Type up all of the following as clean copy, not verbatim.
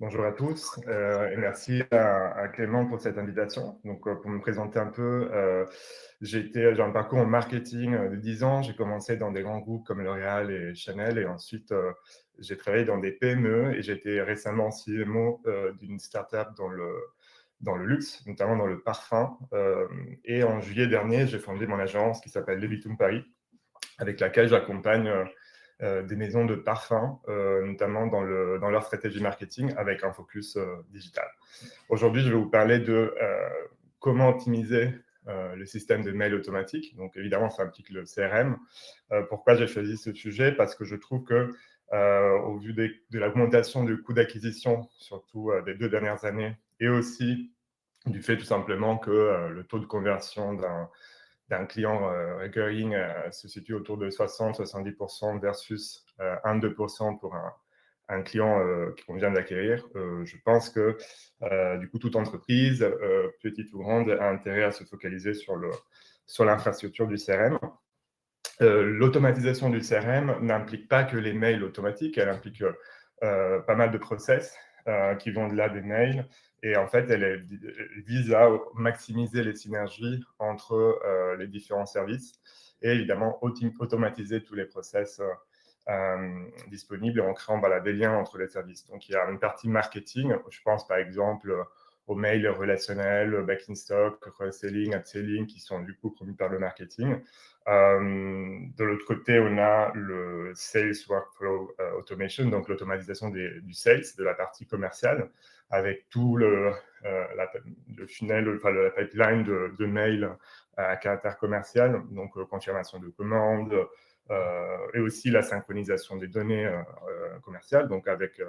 Bonjour à tous et merci à Clément pour cette invitation. Donc, pour me présenter un peu, j'ai un parcours en marketing de 10 ans. J'ai commencé dans des grands groupes comme L'Oréal et Chanel et ensuite j'ai travaillé dans des PME et j'ai été récemment CMO d'une startup dans le luxe, notamment dans le parfum. Et en juillet dernier, j'ai fondé mon agence qui s'appelle Levitum Paris, avec laquelle j'accompagne des maisons de parfums, notamment dans leur stratégie marketing avec un focus digital. Aujourd'hui, je vais vous parler de comment optimiser le système de mail automatique. Donc, évidemment, ça implique le CRM. Pourquoi j'ai choisi ce sujet? Parce que je trouve que, au vu de l'augmentation du coût d'acquisition, surtout des 2 dernières années, et aussi du fait tout simplement que le taux de conversion d'un client recurring se situe autour de 60-70% versus 1-2% pour un client qu'on vient d'acquérir. Je pense que du coup, toute entreprise, petite ou grande, a intérêt à se focaliser sur l'infrastructure du CRM. L'automatisation du CRM n'implique pas que les mails automatiques, elle implique pas mal de process qui vont au-delà des mails. Et en fait, elle vise à maximiser les synergies entre les différents services et évidemment automatiser tous les process disponibles en créant des liens entre les services. Donc, il y a une partie marketing. Je pense par exemple aux mails relationnels, back in stock, cross-selling, upselling, qui sont du coup promus par le marketing. De l'autre côté, on a le Sales Workflow Automation, donc l'automatisation du sales, de la partie commerciale, avec tout le funnel, enfin la pipeline de mails à caractère commercial, donc confirmation de commande, et aussi la synchronisation des données commerciales, donc avec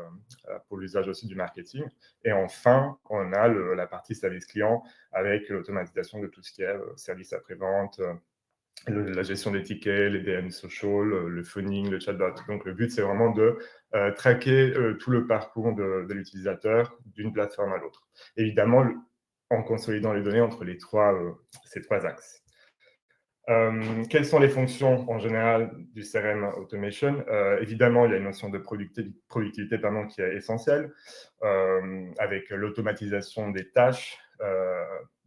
pour l'usage aussi du marketing. Et enfin, on a la partie service client avec l'automatisation de tout ce qui est service après-vente, la gestion des tickets, les DM social, le phoning, le chatbot. Donc, le but, c'est vraiment de traquer tout le parcours de l'utilisateur d'une plateforme à l'autre. Évidemment, en consolidant les données entre ces trois axes. Quelles sont les fonctions en général du CRM Automation? Évidemment, il y a une notion de productivité qui est essentielle, avec l'automatisation des tâches,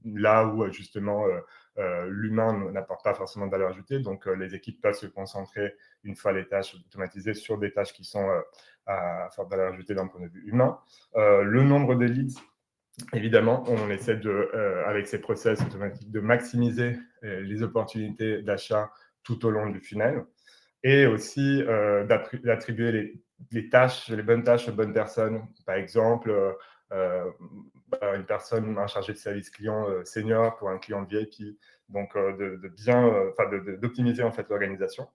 là où justement l'humain n'apporte pas forcément de valeur ajoutée. Donc, les équipes peuvent se concentrer, une fois les tâches automatisées, sur des tâches qui sont à forte valeur ajoutée d'un point de vue humain. Le nombre de leads, évidemment, on essaie avec ces process automatiques de maximiser les opportunités d'achat tout au long du funnel et aussi d'attribuer les tâches, les bonnes tâches aux bonnes personnes. Par exemple, une personne, un chargé de service client senior pour un client VIP, donc d'optimiser en fait l'organisation.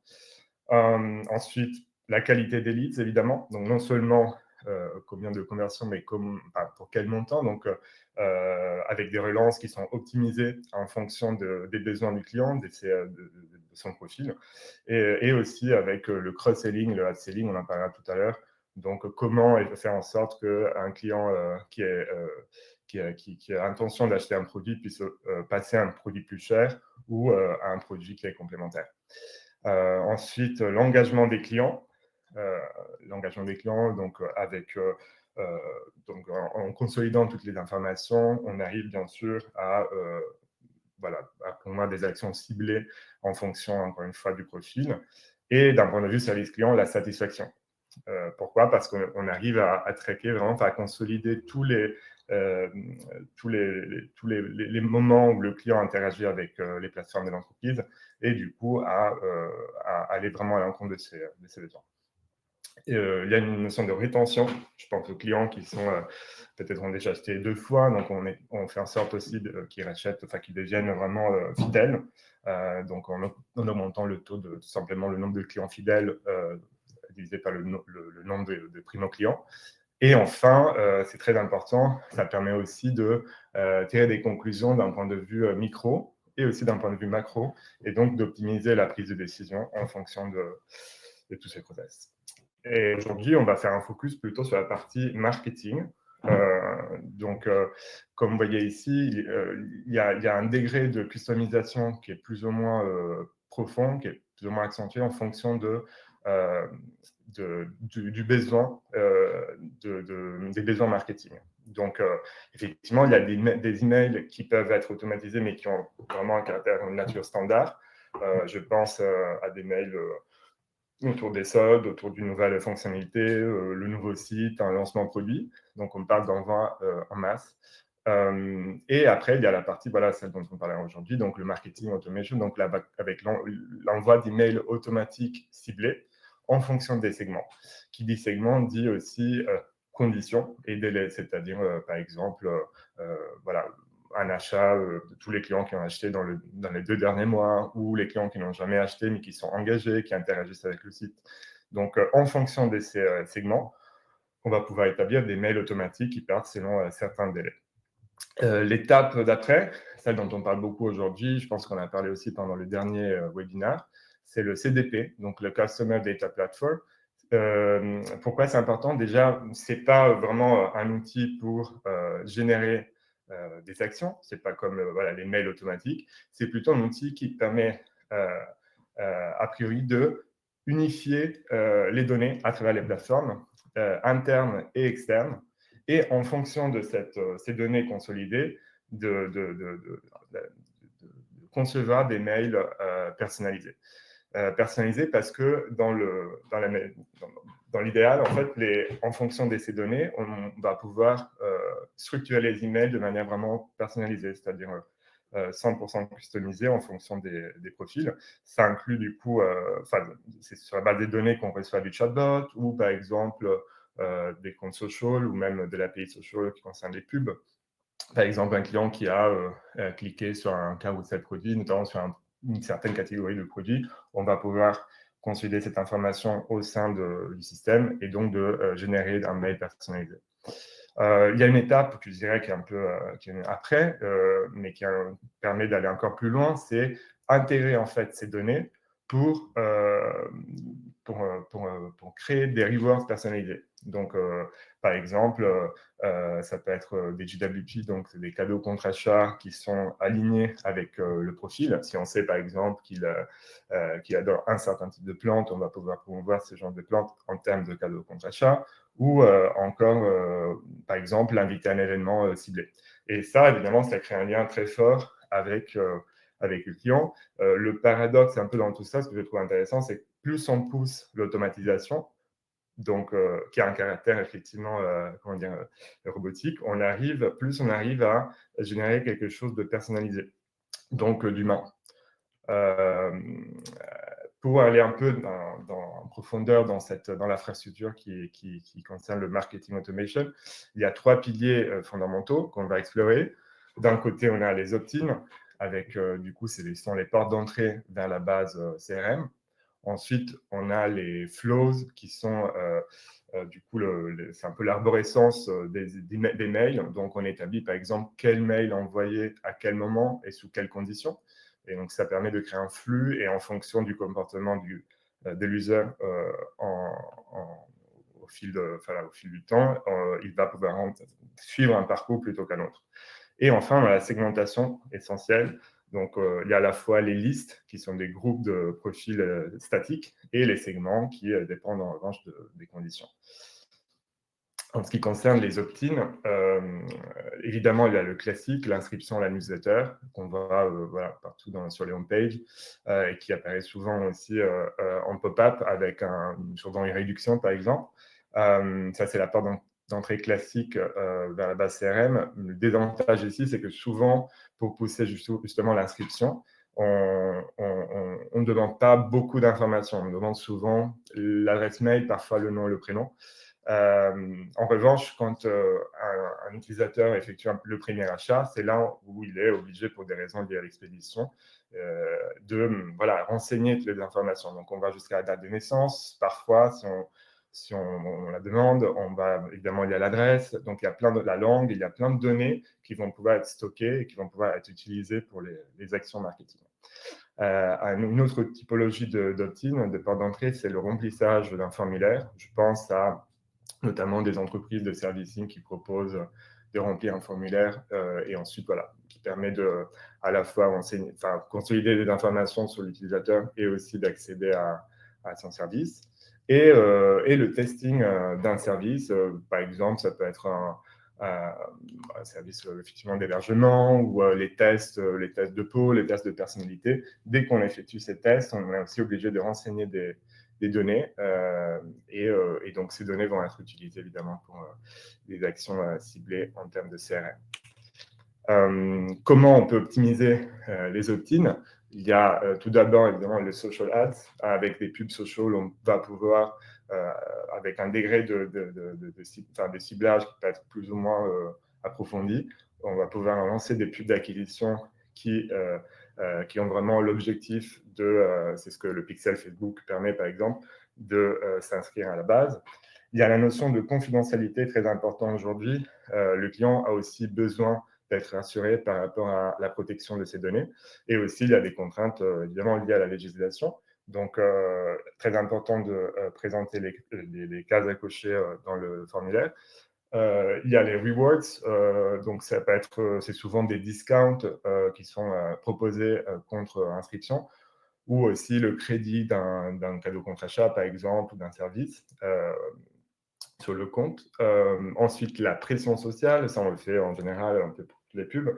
Ensuite, la qualité des leads, évidemment. Donc, non seulement combien de conversions, mais pour quel montant. Donc, avec des relances qui sont optimisées en fonction des besoins du client, de son profil. Et aussi avec le cross-selling, le upselling, on en parlera tout à l'heure. Donc, comment faire en sorte qu'un client qui a intention d'acheter un produit puisse passer à un produit plus cher ou à un produit qui est complémentaire. Ensuite, l'engagement des clients. Donc en consolidant toutes les informations, on arrive bien sûr à promouvoir des actions ciblées en fonction, encore une fois, du profil. Et d'un point de vue service client, la satisfaction. Pourquoi? Parce qu'on arrive à traquer vraiment, à consolider tous les moments où le client interagit avec les plateformes de l'entreprise et du coup à aller vraiment à l'encontre de ces besoins. Il y a une notion de rétention. Je pense aux clients qui peut-être ont déjà acheté 2 fois, donc on fait en sorte aussi qu'ils rachètent, qu'ils deviennent vraiment fidèles. Donc en augmentant le taux tout simplement le nombre de clients fidèles divisé par le nombre de primo-clients. Et enfin, c'est très important, ça permet aussi de tirer des conclusions d'un point de vue micro et aussi d'un point de vue macro, et donc d'optimiser la prise de décision en fonction de tous ces process. Et aujourd'hui, on va faire un focus plutôt sur la partie marketing. Comme vous voyez ici, il y a un degré de customisation qui est plus ou moins profond, qui est plus ou moins accentué en fonction du besoin, des besoins marketing. Donc, effectivement, il y a des emails qui peuvent être automatisés, mais qui ont vraiment un caractère de nature standard. Je pense à des mails autour des soldes, autour d'une nouvelle fonctionnalité, le nouveau site, un lancement produit. Donc, on parle d'envoi en masse. Et après, il y a la partie, voilà, celle dont on parlait aujourd'hui, donc le marketing automation, donc là, avec l'envoi d'emails automatiques ciblés en fonction des segments. Qui dit segment dit aussi conditions et délais, c'est-à-dire, par exemple, voilà, un achat de tous les clients qui ont acheté dans les 2 derniers mois, ou les clients qui n'ont jamais acheté mais qui sont engagés, qui interagissent avec le site. Donc, en fonction de ces segments, on va pouvoir établir des mails automatiques qui partent selon certains délais. L'étape d'après, celle dont on parle beaucoup aujourd'hui, je pense qu'on a parlé aussi pendant le dernier webinaire, c'est le CDP, donc le Customer Data Platform. Pourquoi c'est important? Déjà, ce n'est pas vraiment un outil pour générer des actions, ce n'est pas comme voilà, les mails automatiques, c'est plutôt un outil qui permet a priori de unifier les données à travers les plateformes internes et externes, et en fonction de ces données consolidées, de concevoir des mails personnalisés. Personnalisés parce que dans l'idéal, en fait, en fonction de ces données, on va pouvoir structurer les emails de manière vraiment personnalisée, c'est-à-dire 100% customisé en fonction des profils. Ça inclut du coup, c'est sur la base des données qu'on reçoit du chatbot, ou par exemple des comptes social, ou même de l'API social qui concerne les pubs. Par exemple, un client qui a cliqué sur un carousel produit, notamment sur une certaine catégorie de produits, on va pouvoir consolider cette information au sein du système, et donc de générer un mail personnalisé. Il y a une étape que je dirais qui est un peu qui est après, mais qui permet d'aller encore plus loin, c'est intégrer en fait ces données pour créer des rewards personnalisés. Donc, par exemple, ça peut être des GWP, donc c'est des cadeaux contre achat qui sont alignés avec le profil. Si on sait par exemple qu'il adore un certain type de plante, on va pouvoir promouvoir ce genre de plante en termes de cadeaux contre achat, ou encore, par exemple, l'inviter à un événement ciblé. Et ça, évidemment, ça crée un lien très fort avec le client. Le paradoxe un peu dans tout ça, ce que je trouve intéressant, c'est que plus on pousse l'automatisation, donc qui a un caractère effectivement robotique, plus on arrive à générer quelque chose de personnalisé, donc d'humain. Pour aller un peu en profondeur dans l'infrastructure qui concerne le marketing automation, il y a 3 piliers fondamentaux qu'on va explorer. D'un côté, on a les opt-in, avec du coup, ce sont les portes d'entrée vers la base CRM. Ensuite, on a les flows qui sont du coup, c'est un peu l'arborescence des mails. Donc, on établit par exemple quel mail envoyer à quel moment et sous quelles conditions. Et donc, ça permet de créer un flux, et en fonction du comportement de l'user au fil du temps, il va pouvoir suivre un parcours plutôt qu'un autre. Et enfin, on a la segmentation essentielle. Donc, il y a à la fois les listes, qui sont des groupes de profils statiques, et les segments qui dépendent en revanche des conditions. En ce qui concerne les opt-in, évidemment, il y a le classique, l'inscription à la newsletter, qu'on voit partout sur les homepages, et qui apparaît souvent aussi en pop-up avec dans une réduction, par exemple. Ça, c'est la porte d'entrée classique vers la base CRM. Le désavantage ici, c'est que souvent, pour pousser justement l'inscription, on ne demande pas beaucoup d'informations. On demande souvent l'adresse mail, parfois le nom et le prénom. En revanche, quand un utilisateur effectue le premier achat, c'est là où il est obligé, pour des raisons liées à l'expédition, de renseigner toutes les informations. Donc, on va jusqu'à la date de naissance. Parfois, si on la demande, évidemment, il y a l'adresse, donc il y a la langue, il y a plein de données qui vont pouvoir être stockées et qui vont pouvoir être utilisées pour les actions marketing. Une autre typologie d'opt-in, de porte d'entrée, c'est le remplissage d'un formulaire. Je pense à notamment des entreprises de servicing qui proposent de remplir un formulaire et ensuite, qui permet à la fois consolider des informations sur l'utilisateur et aussi d'accéder à son service. et le testing d'un service. Par exemple, ça peut être un service effectivement d'hébergement ou les tests de peau, les tests de personnalité. Dès qu'on effectue ces tests, on est aussi obligé de renseigner des données et donc ces données vont être utilisées évidemment pour des actions ciblées en termes de CRM. Comment on peut optimiser les opt-in? Il y a tout d'abord évidemment les social ads. Avec des pubs social, on va pouvoir, avec un degré de ciblage qui peut être plus ou moins approfondi, on va pouvoir lancer des pubs d'acquisition qui ont vraiment l'objectif c'est ce que le pixel Facebook permet par exemple, de s'inscrire à la base. Il y a la notion de confidentialité très importante aujourd'hui. Le client a aussi besoin d'être rassuré par rapport à la protection de ses données. Et aussi, il y a des contraintes évidemment liées à la législation. Donc, très important de présenter les cases à cocher dans le formulaire. Il y a les rewards, donc ça peut être, c'est souvent des discounts qui sont proposés contre inscription, ou aussi le crédit d'un cadeau contre achat, par exemple, ou d'un service sur le compte. Ensuite, la pression sociale, ça on le fait en général un peu pour toutes les pubs.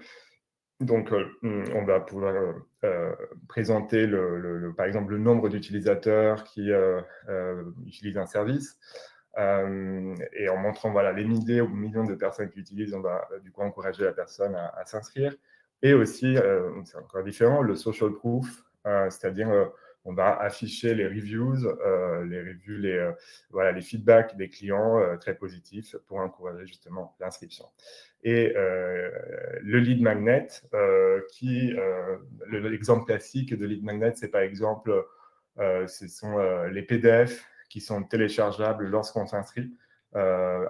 Donc, on va pouvoir présenter, par exemple, le nombre d'utilisateurs qui utilisent un service. Et en montrant voilà, les milliers ou millions de personnes qui l'utilisent, on va du coup encourager la personne à s'inscrire. Et aussi, c'est encore différent, le social proof, c'est-à-dire on va afficher les reviews, voilà, les feedbacks des clients très positifs pour encourager justement l'inscription. Et le lead magnet, l'exemple classique de lead magnet, c'est par exemple, ce sont les PDF qui sont téléchargeables lorsqu'on s'inscrit.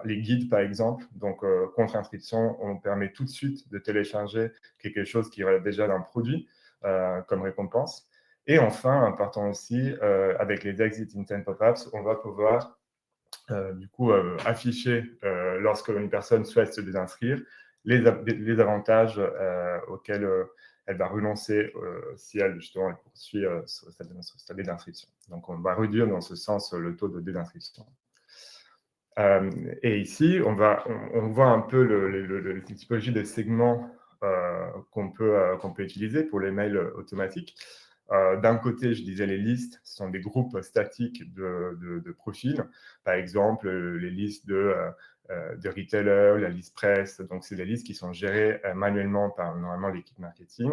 Les guides, par exemple. Donc, contre inscription, on permet tout de suite de télécharger quelque chose qui relève déjà d'un produit comme récompense. Et enfin, en partant aussi, avec les Exit Intent Pop-ups, on va pouvoir du coup afficher, lorsque une personne souhaite se désinscrire, les avantages auxquels elle va renoncer si elle, justement, elle poursuit sa désinscription. Donc, on va réduire dans ce sens le taux de désinscription. Et ici, on voit un peu les typologies de segments qu'on peut utiliser pour les mails automatiques. D'un côté, je disais les listes, ce sont des groupes statiques de profils. Par exemple, les listes de retailers, la liste presse. Donc, c'est des listes qui sont gérées manuellement par normalement l'équipe marketing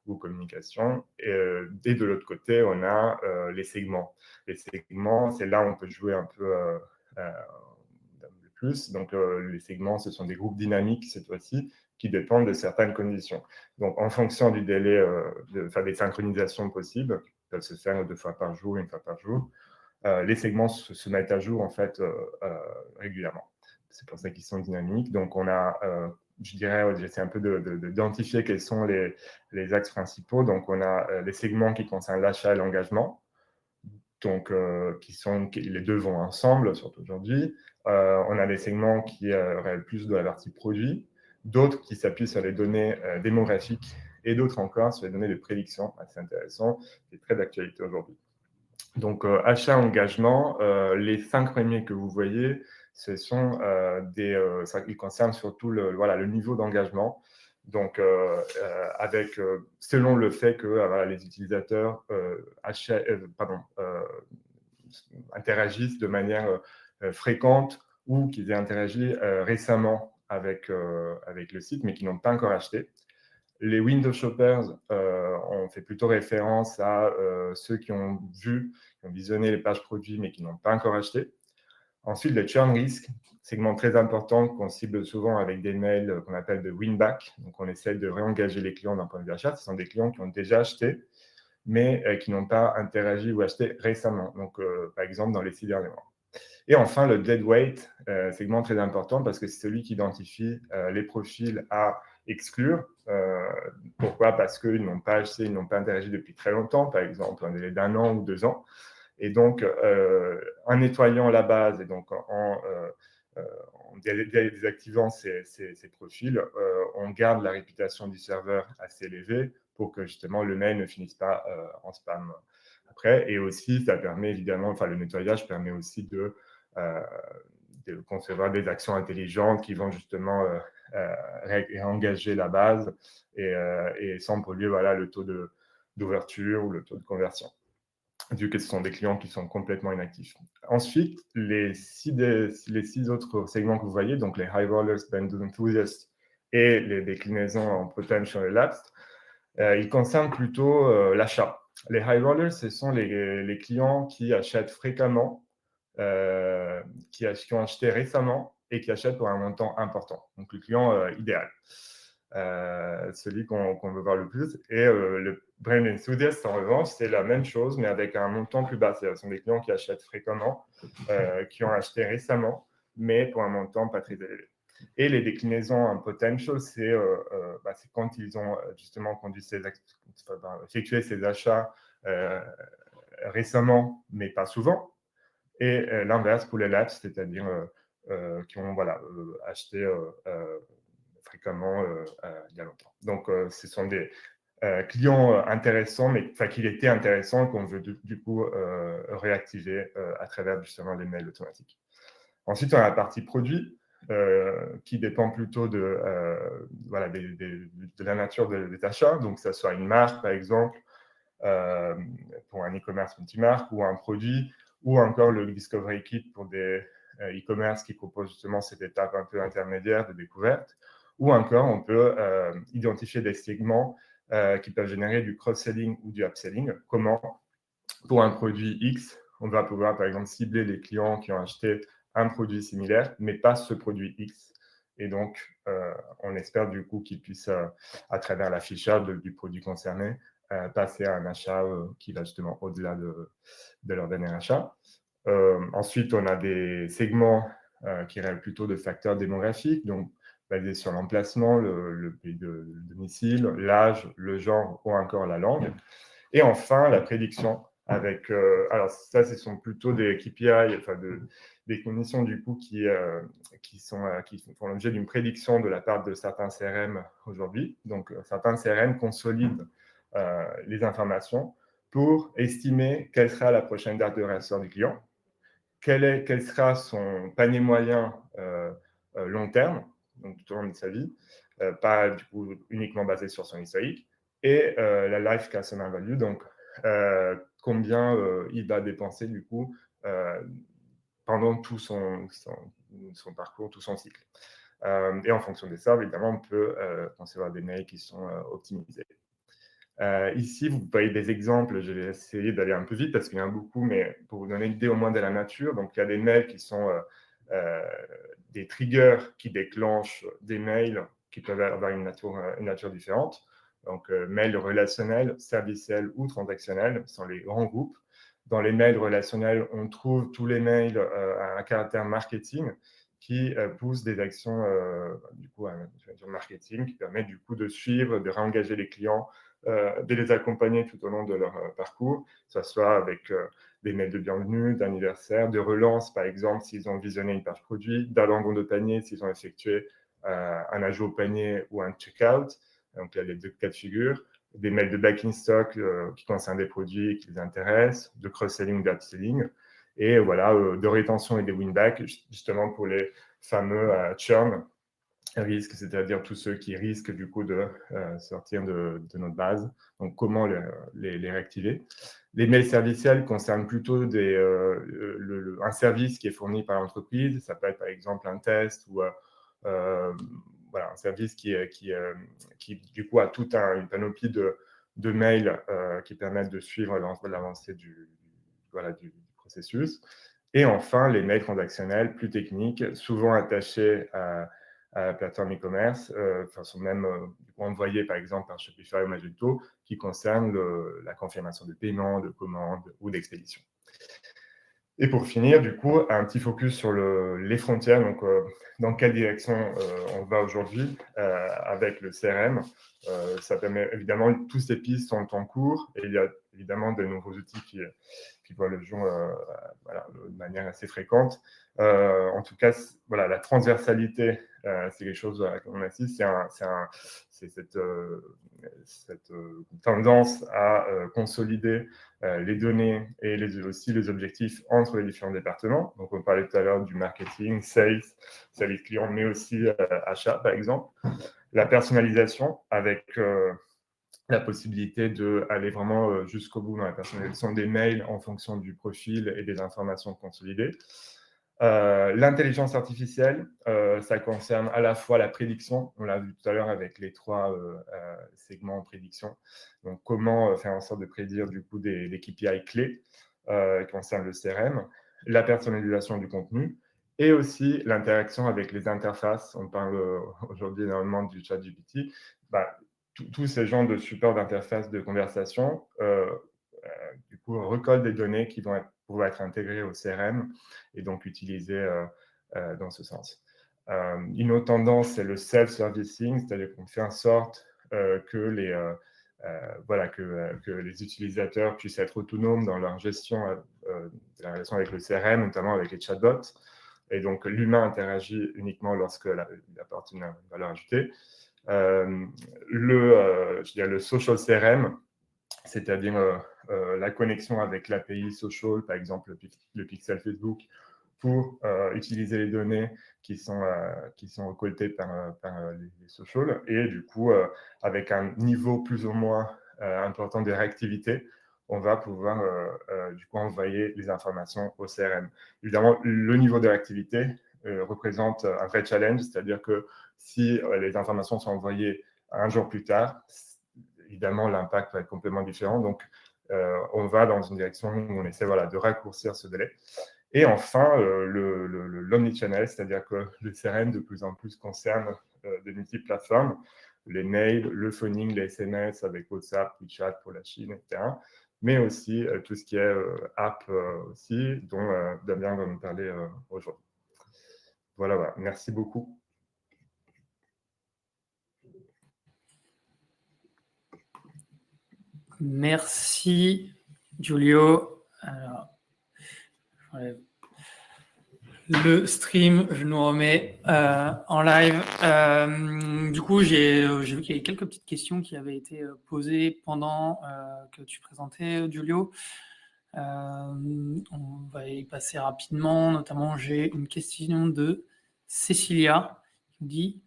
ou communication. Et de l'autre côté, on a les segments. Les segments, c'est là où on peut jouer un peu plus. Donc, les segments, ce sont des groupes dynamiques cette fois-ci qui dépendent de certaines conditions. Donc, en fonction du délai, des synchronisations possibles, qui peuvent se faire 2 fois par jour, 1 fois par jour, les segments se mettent à jour en fait régulièrement. C'est pour ça qu'ils sont dynamiques. Donc, on a, je dirais, j'essaie un peu d'identifier quels sont les axes principaux. Donc, on a les segments qui concernent l'achat et l'engagement. Donc, les deux vont ensemble, surtout aujourd'hui. On a des segments qui relèvent plus de la partie produit, d'autres qui s'appuient sur les données démographiques et d'autres encore sur les données de prédiction. C'est intéressant, c'est très d'actualité aujourd'hui. Donc, achat-engagement, les 5 premiers que vous voyez, ce sont ils concernent surtout le niveau d'engagement. Donc, selon le fait que les utilisateurs interagissent de manière fréquente ou qu'ils aient interagi récemment avec le site, mais qui n'ont pas encore acheté. Les window shoppers, on fait plutôt référence à ceux qui ont visionné les pages produits, mais qui n'ont pas encore acheté. Ensuite, le churn risk, segment très important qu'on cible souvent avec des mails qu'on appelle de win-back. Donc, on essaie de réengager les clients d'un point de vue achat. Ce sont des clients qui ont déjà acheté, mais qui n'ont pas interagi ou acheté récemment. Donc, par exemple, dans les 6 derniers mois. Et enfin, le dead weight, segment très important parce que c'est celui qui identifie les profils à exclure. Pourquoi? Parce qu'ils n'ont pas acheté, ils n'ont pas interagi depuis très longtemps, par exemple, un délai d'1 an ou 2 ans. Et donc, en nettoyant la base et donc en désactivant ces profils, on garde la réputation du serveur assez élevée pour que justement le mail ne finisse pas en spam après. Et aussi, ça permet évidemment, enfin, le nettoyage permet aussi de concevoir des actions intelligentes qui vont justement réengager la base et sans polluer voilà, le taux d'ouverture ou le taux de conversion, vu que ce sont des clients qui sont complètement inactifs. Ensuite, les six autres segments que vous voyez, donc les high rollers, band enthusiasts et les déclinaisons en potential et lapsed, ils concernent plutôt l'achat. Les high rollers, ce sont les clients qui achètent fréquemment, qui ont acheté récemment et qui achètent pour un montant important. Donc, le client idéal. Celui qu'on veut voir le plus. Et le brand enthusiast, en revanche, c'est la même chose, mais avec un montant plus bas. Ce sont des clients qui achètent fréquemment, qui ont acheté récemment, mais pour un montant pas très élevé. Et les déclinaisons en potential, c'est quand ils ont justement effectué ces achats récemment, mais pas souvent. Et l'inverse pour les lapses, c'est-à-dire qui ont acheté fréquemment il y a longtemps. Donc, ce sont des clients intéressants, mais qu'il était intéressant qu'on veut du coup réactiver à travers justement les mails automatiques. Ensuite, on a la partie produit qui dépend plutôt de la nature des achats. Donc, que ce soit une marque, par exemple, pour un e-commerce multimarque ou un produit, ou encore le Discovery Kit pour des e-commerce qui proposent justement cette étape un peu intermédiaire de découverte. Ou encore, on peut identifier des segments qui peuvent générer du cross-selling ou du upselling. Comment? Pour un produit X, on va pouvoir, par exemple, cibler les clients qui ont acheté un produit similaire, mais pas ce produit X. Et donc, on espère du coup qu'ils puissent, à travers l'affichage du produit concerné, passer à un achat qui va justement au-delà de leur dernier achat. Ensuite, on a des segments qui relèvent plutôt de facteurs démographiques, donc basés sur l'emplacement, le pays de domicile, l'âge, le genre ou encore la langue. Et enfin, la prédiction avec... alors ça, ce sont plutôt des KPI, des conditions du coup qui font l'objet d'une prédiction de la part de certains CRM aujourd'hui. Donc, certains CRM consolident les informations pour estimer quelle sera la prochaine date de réaction du client, quel sera son panier moyen long terme, donc tout au long de sa vie, pas du coup uniquement basé sur son historique, et la life customer value, donc combien il va dépenser du coup pendant tout son parcours, tout son cycle. Et en fonction de ça, évidemment, on peut concevoir des mails qui sont optimisés. Ici, vous voyez des exemples. Je vais essayer d'aller un peu vite parce qu'il y en a beaucoup, mais pour vous donner une idée au moins de la nature. Donc, il y a des mails qui sont des triggers qui déclenchent des mails qui peuvent avoir une nature différente. Donc, mails relationnels, serviciels ou transactionnels sont les grands groupes. Dans les mails relationnels, on trouve tous les mails à un caractère marketing qui poussent des actions du coup, marketing qui permettent du coup de suivre, de réengager les clients, de les accompagner tout au long de leur parcours, que ce soit avec des mails de bienvenue, d'anniversaire, de relance, par exemple, s'ils ont visionné une page produit, d'abandon de panier, s'ils ont effectué un ajout au panier ou un checkout. Donc, il y a les deux cas de figure. Des mails de back in stock qui concernent des produits qui les intéressent, de cross-selling, d'upselling, et voilà, de rétention et des win-back, justement pour les fameux churn risques, c'est-à-dire tous ceux qui risquent du coup de sortir de notre base. Donc, comment les réactiver? Les mails serviciels concernent plutôt un service qui est fourni par l'entreprise. Ça peut être par exemple un test ou voilà, un service qui du coup a toute une panoplie de mails qui permettent de suivre l'avancée du processus. Et enfin, les mails transactionnels plus techniques, souvent attachés à la plateforme e-commerce, sont même envoyés par exemple par Shopify ou Magento, qui concernent la confirmation de paiement, de commande ou d'expédition. Et pour finir, du coup, un petit focus sur les frontières, donc dans quelle direction on va aujourd'hui avec le CRM. Ça permet, évidemment, toutes ces pistes sont en cours et il y a évidemment de nouveaux outils qui voient le jour voilà, de manière assez fréquente. En tout cas, voilà, la transversalité, c'est quelque chose qu'on assiste, c'est cette tendance à consolider les données et aussi les objectifs entre les différents départements. Donc, on parlait tout à l'heure du marketing, sales, service client, mais aussi achat, par exemple. La personnalisation avec la possibilité d'aller vraiment jusqu'au bout dans la personnalisation des mails en fonction du profil et des informations consolidées. L'intelligence artificielle, ça concerne à la fois la prédiction, on l'a vu tout à l'heure avec les 3 segments en prédiction, donc comment faire en sorte de prédire du coup des KPI clés qui concernent le CRM, la personnalisation du contenu et aussi l'interaction avec les interfaces. On parle aujourd'hui énormément du ChatGPT. Tous ces genres de supports d'interface de conversation du coup, recueillent des données qui vont pouvoir être intégrées au CRM et donc utilisées dans ce sens. Une autre tendance, c'est le self-servicing, c'est-à-dire qu'on fait en sorte que les utilisateurs puissent être autonomes dans leur gestion de la relation avec le CRM, notamment avec les chatbots. Et donc, l'humain interagit uniquement lorsqu'il apporte une valeur ajoutée. Le social CRM, c'est-à-dire la connexion avec l'API social, par exemple le pixel Facebook, pour utiliser les données qui sont récoltées par les socials, et du coup, avec un niveau plus ou moins important de réactivité, on va pouvoir du coup envoyer les informations au CRM. Évidemment, le niveau de réactivité représente un vrai challenge, c'est-à-dire que si les informations sont envoyées un jour plus tard, évidemment, l'impact va être complètement différent. Donc, on va dans une direction où on essaie de raccourcir ce délai. Et enfin, l'omnichannel, c'est-à-dire que le CRM de plus en plus concerne de multiples plateformes, les mails, le phoning, les SMS avec WhatsApp, WeChat pour la Chine, etc. Mais aussi tout ce qui est app aussi, dont Damien va nous parler aujourd'hui. Voilà, merci beaucoup. Merci, Giulio. Alors, le stream, je nous remets en live. Du coup, j'ai vu qu'il y avait quelques petites questions qui avaient été posées pendant que tu présentais, Giulio. On va y passer rapidement. Notamment, j'ai une question de Cécilia qui me dit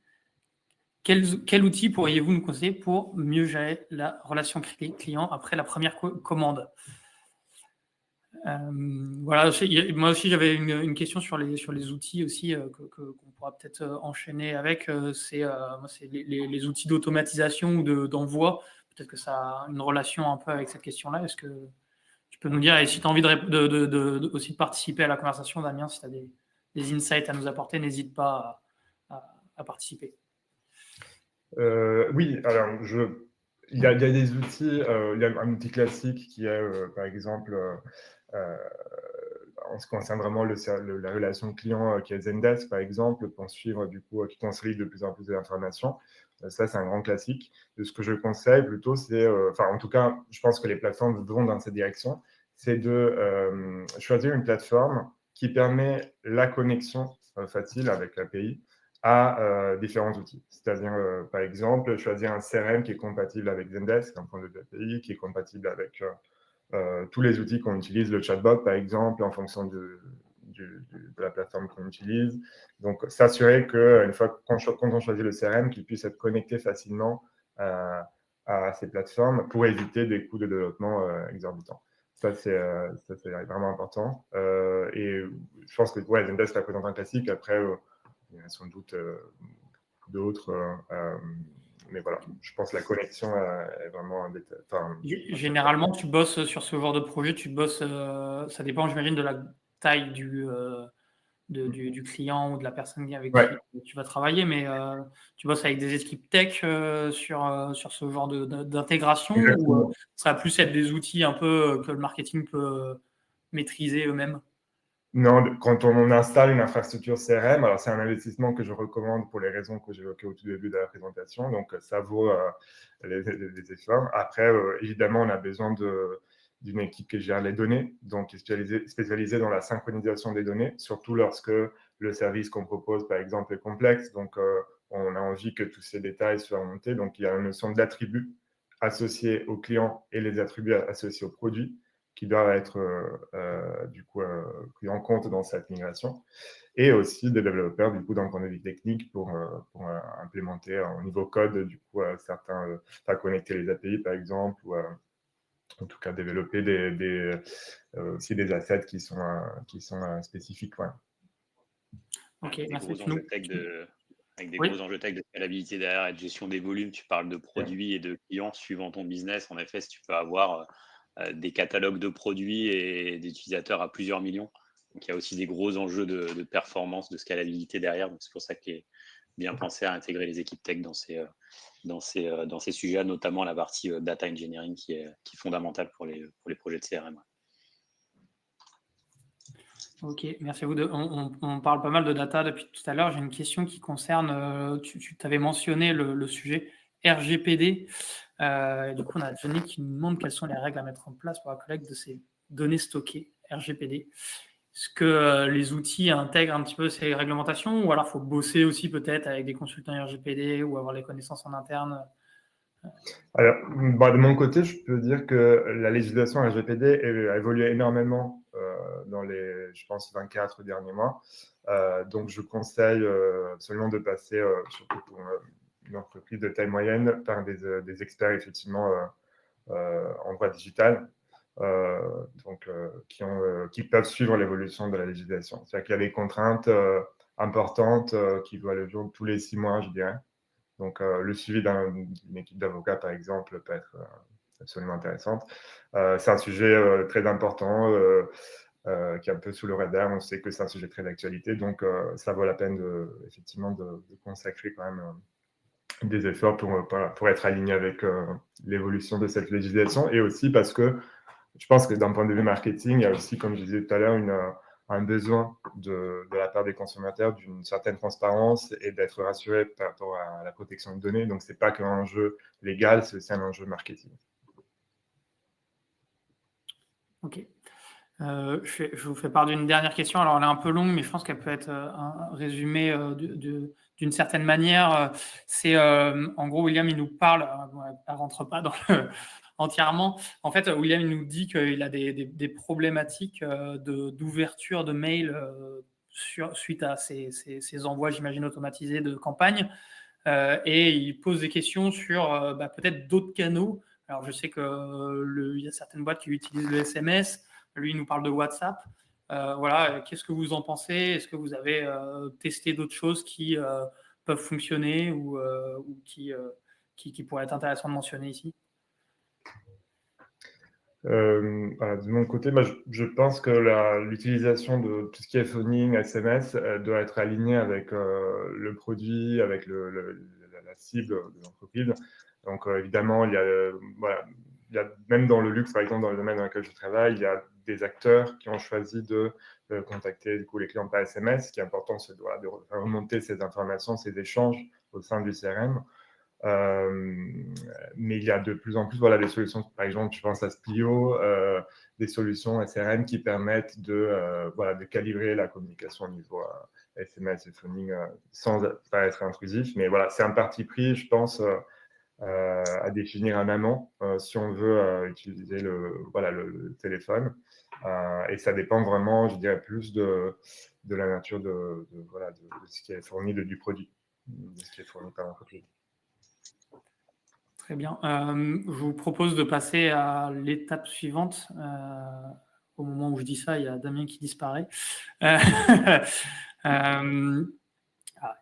quel outil pourriez-vous nous conseiller pour mieux gérer la relation client après la première commande? Voilà, moi aussi j'avais une question sur les outils aussi qu'on pourra peut-être enchaîner avec. C'est les outils d'automatisation ou d'envoi. Peut-être que ça a une relation un peu avec cette question-là. Est-ce que tu peux nous dire, et si tu as envie aussi de participer à la conversation, Damien, si tu as des insights à nous apporter, n'hésite pas à participer. Oui, alors il y a des outils, il y a un outil classique qui est par exemple en ce qui concerne vraiment la relation client qui est Zendesk par exemple, pour suivre du coup qui consolide de plus en plus d'informations. Ça, c'est un grand classique. De ce que je conseille plutôt, c'est, en tout cas, je pense que les plateformes vont dans cette direction, c'est de choisir une plateforme qui permet la connexion facile avec l'API à différents outils. C'est-à-dire, par exemple, choisir un CRM qui est compatible avec Zendesk, un point de vue API, qui est compatible avec tous les outils qu'on utilise, le chatbot, par exemple, en fonction de la plateforme qu'on utilise. Donc, s'assurer qu'une fois quand on choisit le CRM, qu'il puisse être connecté facilement à ces plateformes pour éviter des coûts de développement exorbitants. Ça, c'est vraiment important. Et je pense que Zendesk représente un classique. Après, il y en a sans doute d'autres. Mais voilà, je pense que la connexion est vraiment un détail. Généralement, tu bosses sur ce genre de projet, ça dépend, j'imagine, de la taille du client ou de la personne avec qui tu vas travailler, mais tu bosses avec des équipes tech sur ce genre d'intégration, ou ça va plus être des outils un peu que le marketing peut maîtriser eux-mêmes? Non, quand on installe une infrastructure CRM, alors c'est un investissement que je recommande pour les raisons que j'évoquais au tout début de la présentation, donc ça vaut les efforts. Après, évidemment, on a besoin d'une équipe qui gère les données, donc qui est spécialisée dans la synchronisation des données, surtout lorsque le service qu'on propose, par exemple, est complexe. Donc, on a envie que tous ces détails soient remontés. Donc, il y a une notion d'attributs associés aux clients et les attributs associés aux produits qui doivent être du coup pris en compte dans cette migration, et aussi des développeurs du coup d'un point de vue technique pour implémenter au niveau code du coup certains, connecter les API par exemple, ou en tout cas développer aussi des assets qui sont spécifiques. Ouais. Ok, Avec des merci. gros enjeux tech avec des Oui. gros enjeux tech de scalabilité derrière et de gestion des volumes. Tu parles de produits et de clients suivant ton business. En effet, si tu peux avoir des catalogues de produits et d'utilisateurs à plusieurs millions. Donc, il y a aussi des gros enjeux de performance, de scalabilité derrière. Donc, c'est pour ça qu'il est bien pensé à intégrer les équipes tech dans ces sujets, notamment la partie data engineering qui est fondamentale pour les projets de CRM. Ok, merci à vous. On parle pas mal de data depuis tout à l'heure. J'ai une question qui concerne, tu t'avais mentionné le sujet RGPD. Du coup, on a Johnny qui nous demande quelles sont les règles à mettre en place pour la collecte de ces données stockées RGPD. Est-ce que les outils intègrent un petit peu ces réglementations, ou alors il faut bosser aussi peut-être avec des consultants RGPD ou avoir les connaissances en interne? Alors, de mon côté, je peux dire que la législation RGPD a évolué énormément dans les, je pense, 24 derniers mois. Donc, je conseille absolument de passer, surtout pour une entreprise de taille moyenne, par des experts, effectivement, en droit digital, qui peuvent suivre l'évolution de la législation. C'est-à-dire qu'il y a des contraintes importantes qui voient le jour tous les 6 mois, je dirais. Donc, le suivi d'une équipe d'avocats, par exemple, peut être absolument intéressante. C'est un sujet très important qui est un peu sous le radar. On sait que c'est un sujet très d'actualité, donc ça vaut la peine effectivement de consacrer quand même des efforts pour être aligné avec l'évolution de cette législation, et aussi parce que je pense que d'un point de vue marketing, il y a aussi, comme je disais tout à l'heure, un besoin de la part des consommateurs d'une certaine transparence et d'être rassuré par rapport à la protection de données. Donc, ce n'est pas qu'un enjeu légal, c'est aussi un enjeu marketing. Ok. Je vous fais part d'une dernière question. Alors, elle est un peu longue, mais je pense qu'elle peut être un résumé d'une certaine manière. C'est en gros, William, il nous parle, elle ne rentre pas entièrement. En fait, William, il nous dit qu'il a des problématiques d'ouverture de mail suite à ces envois, j'imagine, automatisés de campagne. Et il pose des questions sur peut-être d'autres canaux. Alors, je sais qu'il y a certaines boîtes qui utilisent le SMS. Lui, il nous parle de WhatsApp. Voilà, qu'est-ce que vous en pensez? Est-ce que vous avez testé d'autres choses qui peuvent fonctionner ou qui pourraient être intéressantes de mentionner ici? De mon côté, je pense que l'utilisation de tout ce qui est phoning, SMS, doit être alignée avec le produit, avec la cible de l'entreprise. Donc, évidemment, il y a, même dans le luxe, par exemple, dans le domaine dans lequel je travaille, il y a des acteurs qui ont choisi de contacter du coup, les clients par SMS. Ce qui est important, c'est de remonter ces informations, ces échanges au sein du CRM. Mais il y a de plus en plus des solutions, par exemple, je pense à Splio, des solutions SRM qui permettent de calibrer la communication au niveau SMS et phoning sans pas être intrusif. Mais voilà, c'est un parti pris, je pense, à définir en amont si on veut utiliser le téléphone. Et ça dépend vraiment, je dirais, plus de la nature de ce qui est fourni, du produit, de ce qui est fourni par l'entreprise. Très bien. Je vous propose de passer à l'étape suivante. Au moment où je dis ça, il y a Damien qui disparaît. Il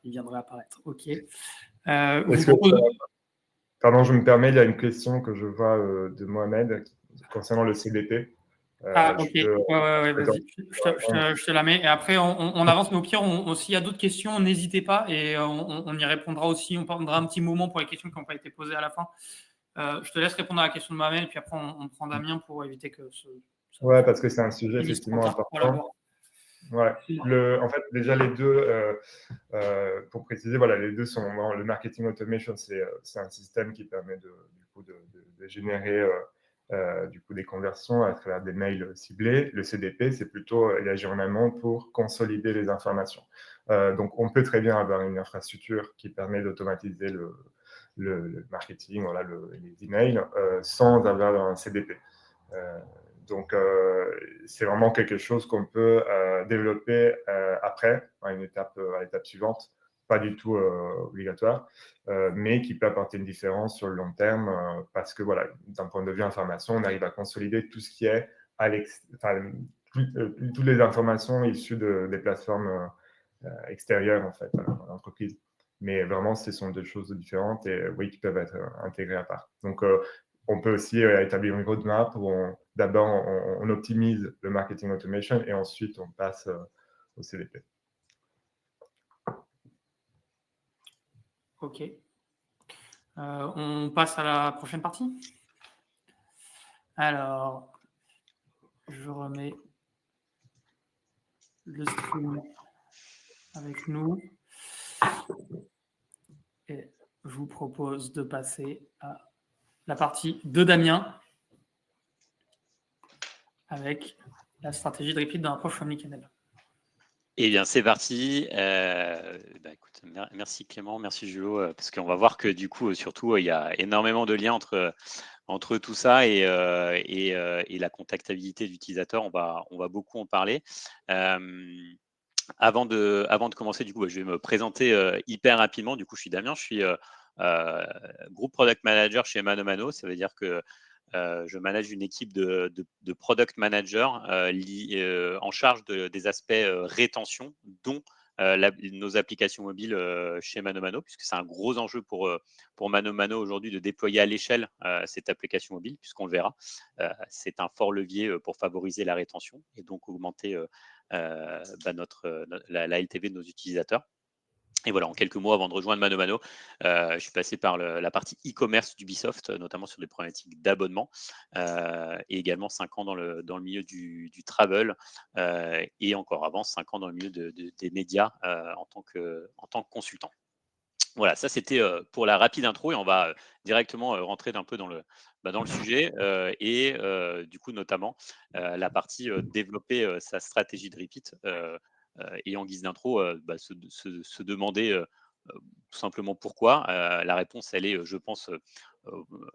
viendrait apparaître. OK. Pardon, je me permets, il y a une question que je vois de Mohamed concernant le CDP. Ok. Vas-y, je te la mets. Et après, on avance, mais au pire, s'il y a d'autres questions, n'hésitez pas et on y répondra aussi. On prendra un petit moment pour les questions qui n'ont pas été posées à la fin. Je te laisse répondre à la question de Mohamed et puis après, on prend Damien pour éviter que Ouais, parce que c'est un sujet effectivement important. Ouais. En fait, déjà, les deux, pour préciser, les deux sont le marketing automation, c'est un système qui permet de générer du coup des conversions à travers des mails ciblés. Le CDP, c'est plutôt il agit en amont pour consolider les informations. Donc, on peut très bien avoir une infrastructure qui permet d'automatiser le marketing, voilà, les emails, sans avoir un CDP. Donc, c'est vraiment quelque chose qu'on peut développer après, à l'étape suivante, pas du tout obligatoire, mais qui peut apporter une différence sur le long terme, parce que voilà, d'un point de vue information, on arrive à consolider tout ce qui est toutes les informations issues des plateformes extérieures en fait à l'entreprise. Mais vraiment, ce sont deux choses différentes et oui, qui peuvent être intégrées à part. Donc, on peut aussi établir une roadmap où d'abord on optimise le marketing automation et ensuite on passe au CDP. Ok. On passe à la prochaine partie. Alors, je remets le stream avec nous. Et je vous propose de passer à la partie de Damien avec la stratégie de repeat dans l'approche omnicanal. Eh bien, c'est parti. Écoute, merci Clément, merci Julo, parce qu'on va voir que du coup, surtout, il y a énormément de liens entre tout ça et la contactabilité d'utilisateur. On va beaucoup en parler. Avant de commencer, du coup, je vais me présenter hyper rapidement. Du coup, je suis Damien, je suis Group Product Manager chez ManoMano. Ça veut dire que je manage une équipe de product managers en charge des aspects rétention, dont nos applications mobiles chez ManoMano, puisque c'est un gros enjeu pour ManoMano aujourd'hui de déployer à l'échelle cette application mobile, puisqu'on le verra. C'est un fort levier pour favoriser la rétention et donc augmenter la LTV de nos utilisateurs. Et voilà, en quelques mots, avant de rejoindre ManoMano, je suis passé par la partie e-commerce d'Ubisoft, notamment sur des problématiques d'abonnement, et également 5 ans dans le milieu du travel, et encore avant, 5 ans dans le milieu des médias en tant que consultant. Voilà, ça c'était pour la rapide intro et on va directement rentrer un peu dans le sujet et du coup notamment la partie développer sa stratégie de repeat et en guise d'intro se demander tout simplement pourquoi. La réponse elle est je pense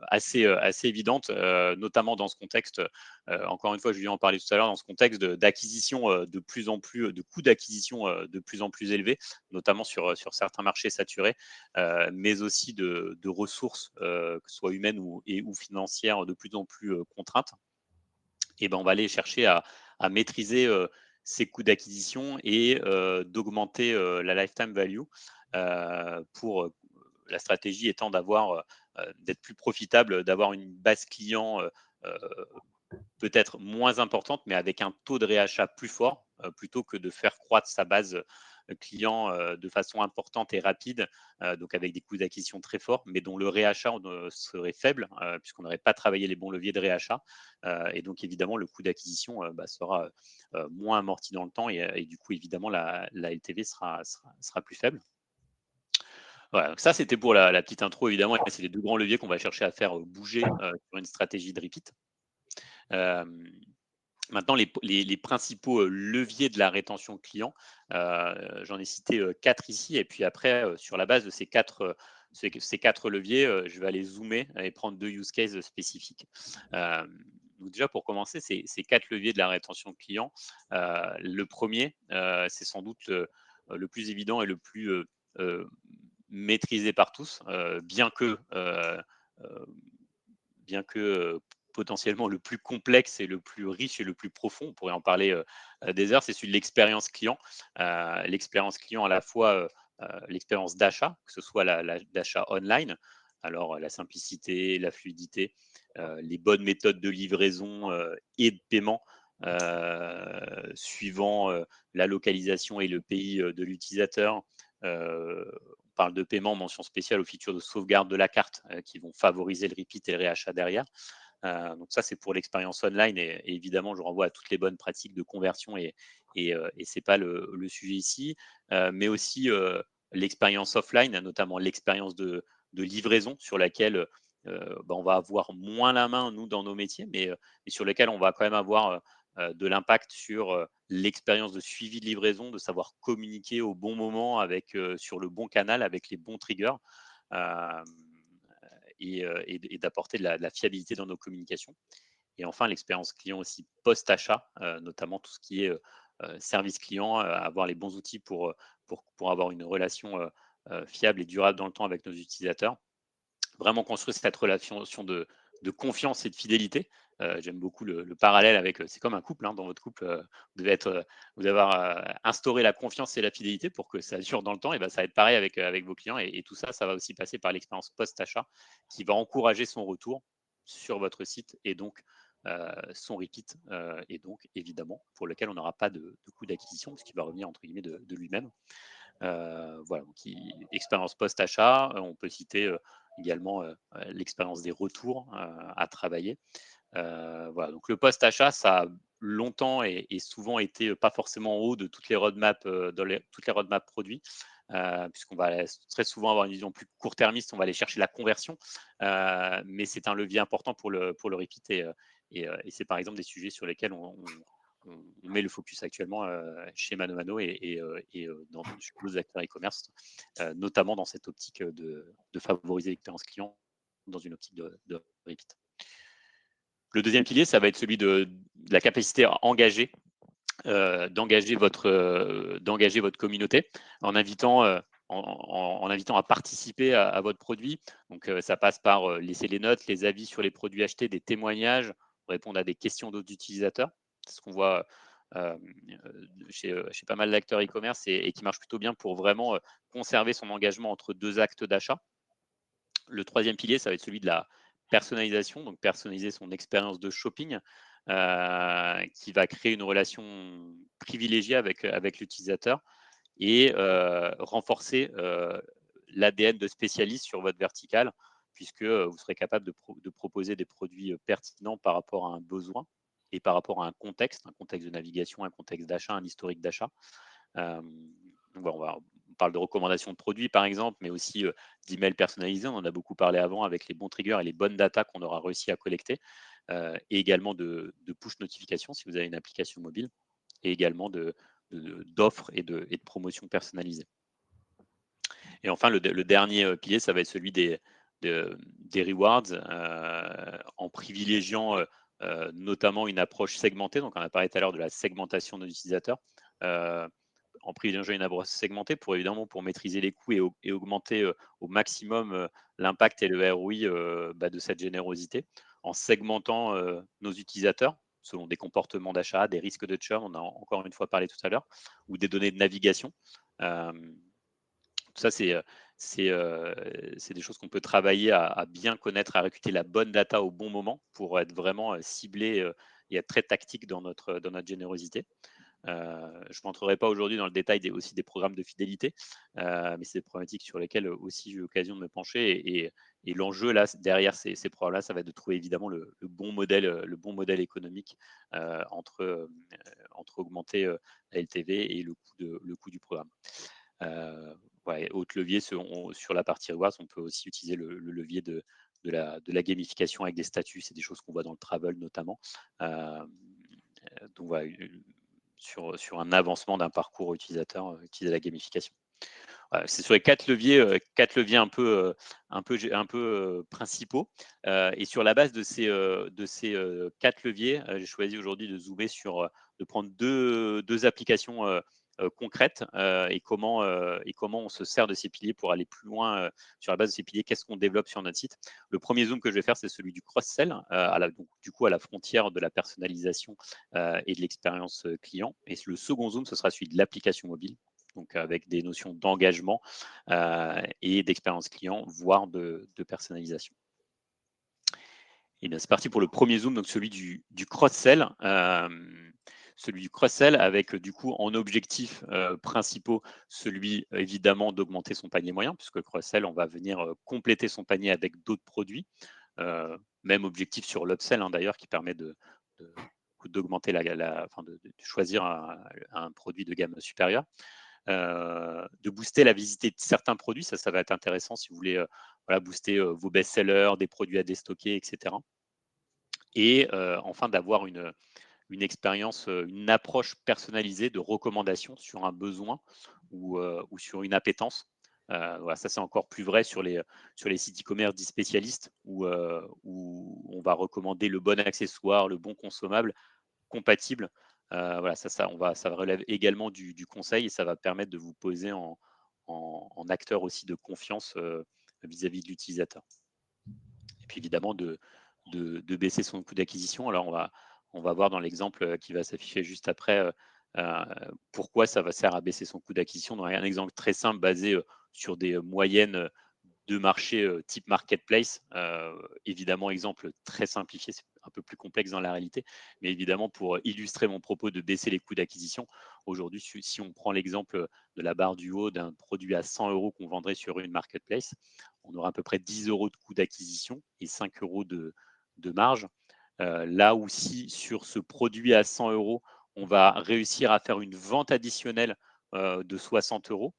assez évidente, notamment dans ce contexte, encore une fois, Julien en parlait tout à l'heure, dans ce contexte d'acquisition de plus en plus, de coûts d'acquisition de plus en plus élevés, notamment sur certains marchés saturés, mais aussi de ressources, que ce soit humaines ou financières, de plus en plus contraintes. Et ben, on va aller chercher à maîtriser ces coûts d'acquisition et d'augmenter la lifetime value pour la stratégie étant d'être plus profitable, d'avoir une base client peut-être moins importante, mais avec un taux de réachat plus fort, plutôt que de faire croître sa base client de façon importante et rapide, donc avec des coûts d'acquisition très forts, mais dont le réachat serait faible, puisqu'on n'aurait pas travaillé les bons leviers de réachat. Et donc, évidemment, le coût d'acquisition sera moins amorti dans le temps et du coup, évidemment, la LTV sera plus faible. Voilà, donc ça, c'était pour la petite intro, évidemment. Et c'est les deux grands leviers qu'on va chercher à faire bouger sur une stratégie de repeat. Maintenant, les principaux leviers de la rétention client, j'en ai cité 4 ici. Et puis après, sur la base de ces quatre leviers, je vais aller zoomer et prendre 2 use cases spécifiques. Donc déjà, pour commencer, ces 4 leviers de la rétention client, le premier, c'est sans doute le plus évident et le plus maîtrisé par tous, bien que potentiellement le plus complexe et le plus riche et le plus profond, on pourrait en parler des heures, c'est celui de l'expérience client. L'expérience client à la fois l'expérience d'achat, que ce soit l'achat online, alors la simplicité, la fluidité, les bonnes méthodes de livraison et de paiement suivant la localisation et le pays de l'utilisateur. On parle de paiement, mention spéciale aux features de sauvegarde de la carte qui vont favoriser le repeat et le réachat derrière. Donc ça, c'est pour l'expérience online et évidemment, je renvoie à toutes les bonnes pratiques de conversion et ce n'est pas le sujet ici, mais aussi l'expérience offline, notamment l'expérience de livraison sur laquelle on va avoir moins la main, nous, dans nos métiers, mais sur lesquels on va quand même avoir de l'impact sur l'expérience de suivi de livraison, de savoir communiquer au bon moment sur le bon canal, avec les bons triggers, euh, et d'apporter de la fiabilité dans nos communications. Et enfin, l'expérience client aussi post-achat, notamment tout ce qui est service client, avoir les bons outils pour avoir une relation fiable et durable dans le temps avec nos utilisateurs. Vraiment construire cette relation de confiance et de fidélité. J'aime beaucoup le parallèle avec, c'est comme un couple, hein, dans votre couple, vous devez avoir instauré la confiance et la fidélité pour que ça dure dans le temps. Et ben, ça va être pareil avec vos clients. Et tout ça, ça va aussi passer par l'expérience post-achat qui va encourager son retour sur votre site et donc son repeat, et donc évidemment pour lequel on n'aura pas de coût d'acquisition puisqu'il va revenir entre guillemets de lui-même. Voilà, donc expérience post-achat, on peut citer également l'expérience des retours à travailler. Voilà, donc le post-achat, ça a longtemps et souvent été pas forcément en haut de toutes les roadmaps, toutes les roadmaps produits, puisqu'on va très souvent avoir une vision plus court-termiste, on va aller chercher la conversion, mais c'est un levier important pour le repeat, et c'est par exemple des sujets sur lesquels on met le focus actuellement chez Mano Mano et dans d'autres acteurs e-commerce, notamment dans cette optique de favoriser l'expérience client dans une optique de repeat. Le deuxième pilier, ça va être celui de la capacité à engager, d'engager votre communauté en invitant, en invitant à participer à votre produit. Donc, ça passe par laisser les notes, les avis sur les produits achetés, des témoignages, répondre à des questions d'autres utilisateurs. C'est ce qu'on voit chez pas mal d'acteurs e-commerce et qui marche plutôt bien pour vraiment conserver son engagement entre deux actes d'achat. Le troisième pilier, ça va être celui de la personnalisation, donc personnaliser son expérience de shopping, qui va créer une relation privilégiée avec l'utilisateur et renforcer l'ADN de spécialiste sur votre verticale, puisque vous serez capable de proposer des produits pertinents par rapport à un besoin et par rapport à un contexte de navigation, un contexte d'achat, un historique d'achat. Donc voilà, on parle de recommandations de produits par exemple, mais aussi d'emails personnalisés. On en a beaucoup parlé avant avec les bons triggers et les bonnes datas qu'on aura réussi à collecter, et également de push notifications si vous avez une application mobile, et également d'offres et de promotions personnalisées. Et enfin, le dernier pilier, ça va être celui des rewards, en privilégiant notamment une approche segmentée. Donc, on a parlé tout à l'heure de la segmentation de l'utilisateur. En privilégiant une approche segmentée pour évidemment pour maîtriser les coûts et augmenter au maximum l'impact et le ROI de cette générosité, en segmentant nos utilisateurs selon des comportements d'achat, des risques de churn, on a encore une fois parlé tout à l'heure, ou des données de navigation. Tout ça, c'est des choses qu'on peut travailler à bien connaître, à recruter la bonne data au bon moment pour être vraiment ciblé et être très tactique dans notre générosité. Je ne rentrerai pas aujourd'hui dans le détail aussi des programmes de fidélité, mais c'est des problématiques sur lesquelles aussi j'ai eu l'occasion de me pencher. Et l'enjeu là, derrière ces programmes-là, ça va être de trouver évidemment le bon modèle économique entre augmenter la LTV et le coût du programme. Autre levier, sur la partie rewards, on peut aussi utiliser le levier de la gamification avec des statuts. C'est des choses qu'on voit dans le travel notamment. Donc voilà, sur un avancement d'un parcours utilisateur, utiliser la gamification. Voilà, c'est sur les quatre leviers un peu principaux. Et sur la base de ces 4 leviers, j'ai choisi aujourd'hui de zoomer de prendre deux applications concrètes, et comment on se sert de ces piliers pour aller plus loin sur la base de ces piliers. Qu'est-ce qu'on développe sur notre site? Le premier zoom que je vais faire, c'est celui du cross-sell, donc du coup à la frontière de la personnalisation et de l'expérience client. Et le second zoom, ce sera celui de l'application mobile, donc avec des notions d'engagement et d'expérience client, voire de personnalisation. Et bien, c'est parti pour le premier zoom, donc celui du cross-sell. Celui du cross-sell avec du coup en objectifs principaux celui évidemment d'augmenter son panier moyen, puisque le cross-sell, on va venir compléter son panier avec d'autres produits. Même objectif sur l'upsell d'ailleurs, qui permet d'augmenter de choisir un produit de gamme supérieure. De booster la visite de certains produits, ça va être intéressant si vous voulez voilà, booster vos best-sellers, des produits à déstocker, etc. Et enfin, d'avoir une expérience, une approche personnalisée de recommandation sur un besoin ou sur une appétence. Voilà, ça, c'est encore plus vrai sur les sites e-commerce dits spécialistes où on va recommander le bon accessoire, le bon consommable compatible. Voilà, ça relève également du conseil et ça va permettre de vous poser en acteur aussi de confiance vis-à-vis de l'utilisateur. Et puis évidemment de baisser son coût d'acquisition. Alors on va voir dans l'exemple qui va s'afficher juste après pourquoi ça va servir à baisser son coût d'acquisition. Donc un exemple très simple basé sur des moyennes de marché type marketplace. Évidemment, exemple très simplifié, c'est un peu plus complexe dans la réalité, mais évidemment, pour illustrer mon propos de baisser les coûts d'acquisition, aujourd'hui, si on prend l'exemple de la barre du haut d'un produit à 100 € qu'on vendrait sur une marketplace, on aura à peu près 10 € de coût d'acquisition et 5 € de marge. Là où si sur ce produit à 100 €, on va réussir à faire une vente additionnelle de 60 €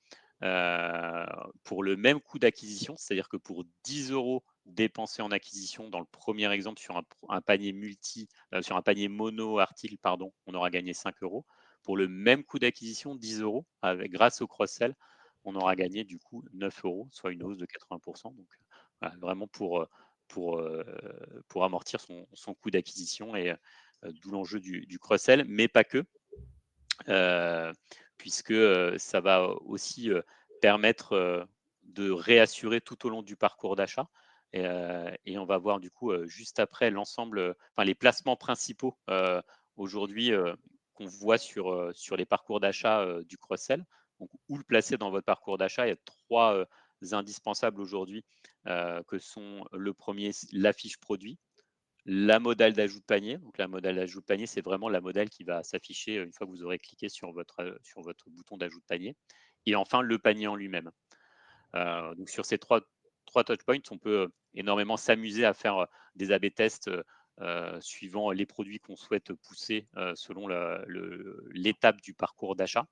pour le même coût d'acquisition, c'est-à-dire que pour 10 € dépensés en acquisition dans le premier exemple sur un panier sur un panier mono article, pardon, on aura gagné 5 €. Pour le même coût d'acquisition, 10 € grâce au cross-sell, on aura gagné du coup 9 €, soit une hausse de 80%. Donc voilà, vraiment pour amortir son coût d'acquisition et d'où l'enjeu du cross-sell, mais pas que. Puisque ça va aussi permettre de réassurer tout au long du parcours d'achat. Et on va voir du coup juste après l'ensemble, enfin les placements principaux aujourd'hui qu'on voit sur les parcours d'achat du cross-sell. Donc, où le placer dans votre parcours d'achat? Il y a trois indispensables aujourd'hui que sont le premier, la fiche produit, la modale d'ajout de panier. Donc la modale d'ajout de panier, c'est vraiment la modale qui va s'afficher une fois que vous aurez cliqué sur votre bouton d'ajout de panier. Et enfin, le panier en lui-même. Donc sur ces trois touchpoints, on peut énormément s'amuser à faire des A/B tests suivant les produits qu'on souhaite pousser selon l'étape du parcours d'achat.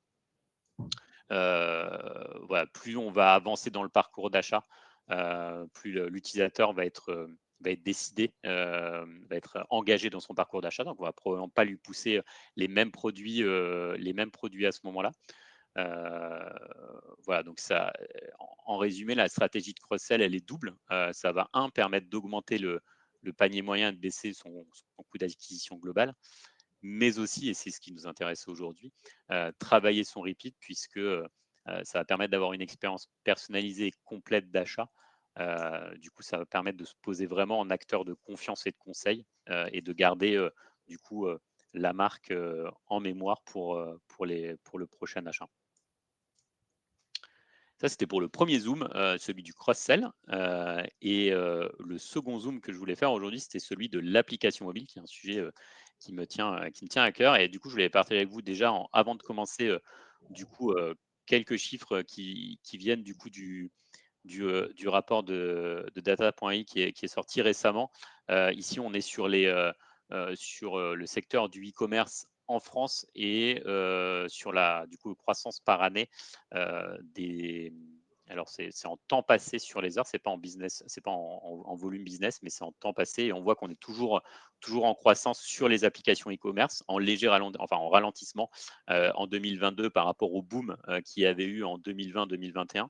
Voilà, plus on va avancer dans le parcours d'achat, plus l'utilisateur va être décidé, va être engagé dans son parcours d'achat. Donc, on va probablement pas lui pousser les mêmes produits à ce moment-là. Voilà, donc ça, en résumé, la stratégie de cross-sell, elle est double. Ça va, permettre d'augmenter le panier moyen et de baisser son coût d'acquisition global, mais aussi, et c'est ce qui nous intéresse aujourd'hui, travailler son repeat, puisque ça va permettre d'avoir une expérience personnalisée et complète d'achat. Du coup, ça va permettre de se poser vraiment en acteur de confiance et de conseil et de garder du coup la marque en mémoire pour le prochain achat. Ça, c'était pour le premier zoom, celui du cross-sell. Et le second zoom que je voulais faire aujourd'hui, c'était celui de l'application mobile, qui est un sujet qui me tient à cœur. Et du coup, je voulais partager avec vous déjà, avant de commencer, du coup, quelques chiffres qui viennent du coup du rapport de data.ai qui est sorti récemment. Ici, on est sur le secteur du e-commerce en France et sur la du coup, croissance par année alors c'est en temps passé sur les heures, c'est pas en business, c'est pas en volume business, mais c'est en temps passé et on voit qu'on est toujours en croissance sur les applications e-commerce, en en ralentissement en 2022 par rapport au boom qu'il y avait eu en 2020-2021.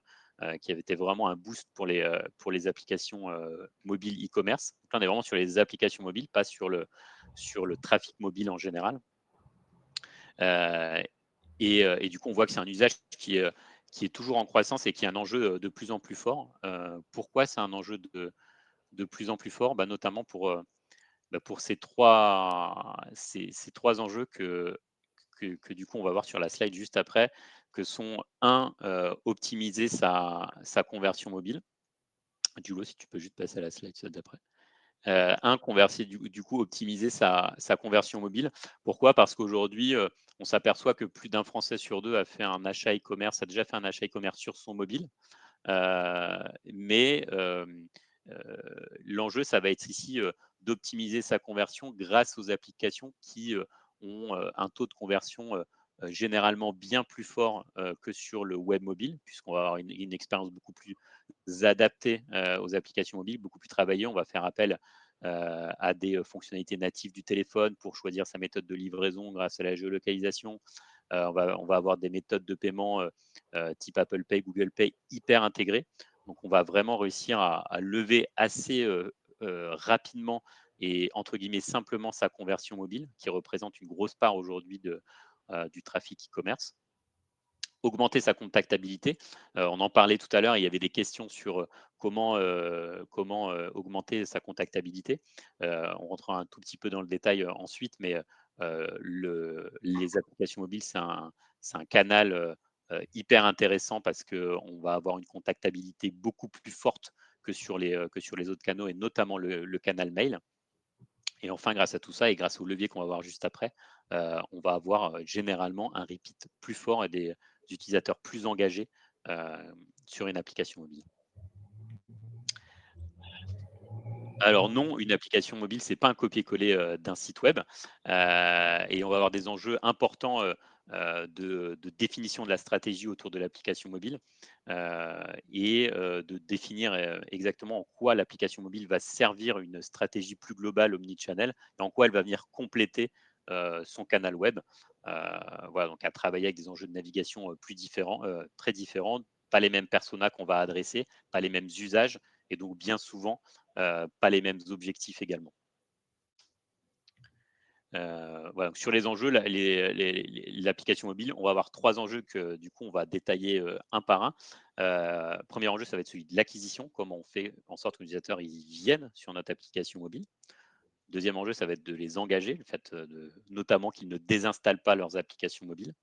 Qui avait été vraiment un boost pour les applications mobiles e-commerce. Donc là, on est vraiment sur les applications mobiles, pas sur le trafic mobile en général. Et du coup, on voit que c'est un usage qui est toujours en croissance et qui est un enjeu de plus en plus fort. Pourquoi c'est un enjeu de plus en plus fort? Notamment pour ces trois enjeux que du coup on va voir sur la slide juste après, que sont optimiser sa conversion mobile. Dulo, si tu peux juste passer à la slide d'après. Converser du coup optimiser sa conversion mobile. Pourquoi? Parce qu'aujourd'hui, on s'aperçoit que plus d'un Français sur deux a déjà fait un achat e-commerce sur son mobile. Mais l'enjeu, ça va être ici d'optimiser sa conversion grâce aux applications qui ont un taux de conversion généralement bien plus fort que sur le web mobile, puisqu'on va avoir une expérience beaucoup plus adaptée aux applications mobiles, beaucoup plus travaillée. On va faire appel à des fonctionnalités natives du téléphone pour choisir sa méthode de livraison grâce à la géolocalisation. On va avoir des méthodes de paiement type Apple Pay, Google Pay hyper intégrées. Donc, on va vraiment réussir à lever assez rapidement et entre guillemets simplement sa conversion mobile, qui représente une grosse part aujourd'hui du trafic e-commerce. Augmenter sa contactabilité. On en parlait tout à l'heure, il y avait des questions sur comment augmenter sa contactabilité. On rentrera un tout petit peu dans le détail ensuite, mais les applications mobiles, c'est un canal hyper intéressant parce qu'on va avoir une contactabilité beaucoup plus forte que sur les autres canaux et notamment le canal mail. Et enfin, grâce à tout ça et grâce au levier qu'on va voir juste après, on va avoir généralement un repeat plus fort et des utilisateurs plus engagés sur une application mobile. Alors non, une application mobile, c'est pas un copier-coller d'un site web. Et on va avoir des enjeux importants de définition de la stratégie autour de l'application mobile et de définir exactement en quoi l'application mobile va servir une stratégie plus globale omnichannel et en quoi elle va venir compléter son canal web. Voilà, donc à travailler avec des enjeux de navigation plus différents, très différents, pas les mêmes personas qu'on va adresser, pas les mêmes usages et donc bien souvent pas les mêmes objectifs également. Voilà, donc sur les enjeux, l'application mobile, on va avoir 3 enjeux que du coup on va détailler un par un. Premier enjeu, ça va être celui de l'acquisition, comment on fait en sorte que les utilisateurs ils viennent sur notre application mobile. Deuxième enjeu, ça va être de les engager, le fait notamment qu'ils ne désinstallent pas leurs applications mobiles.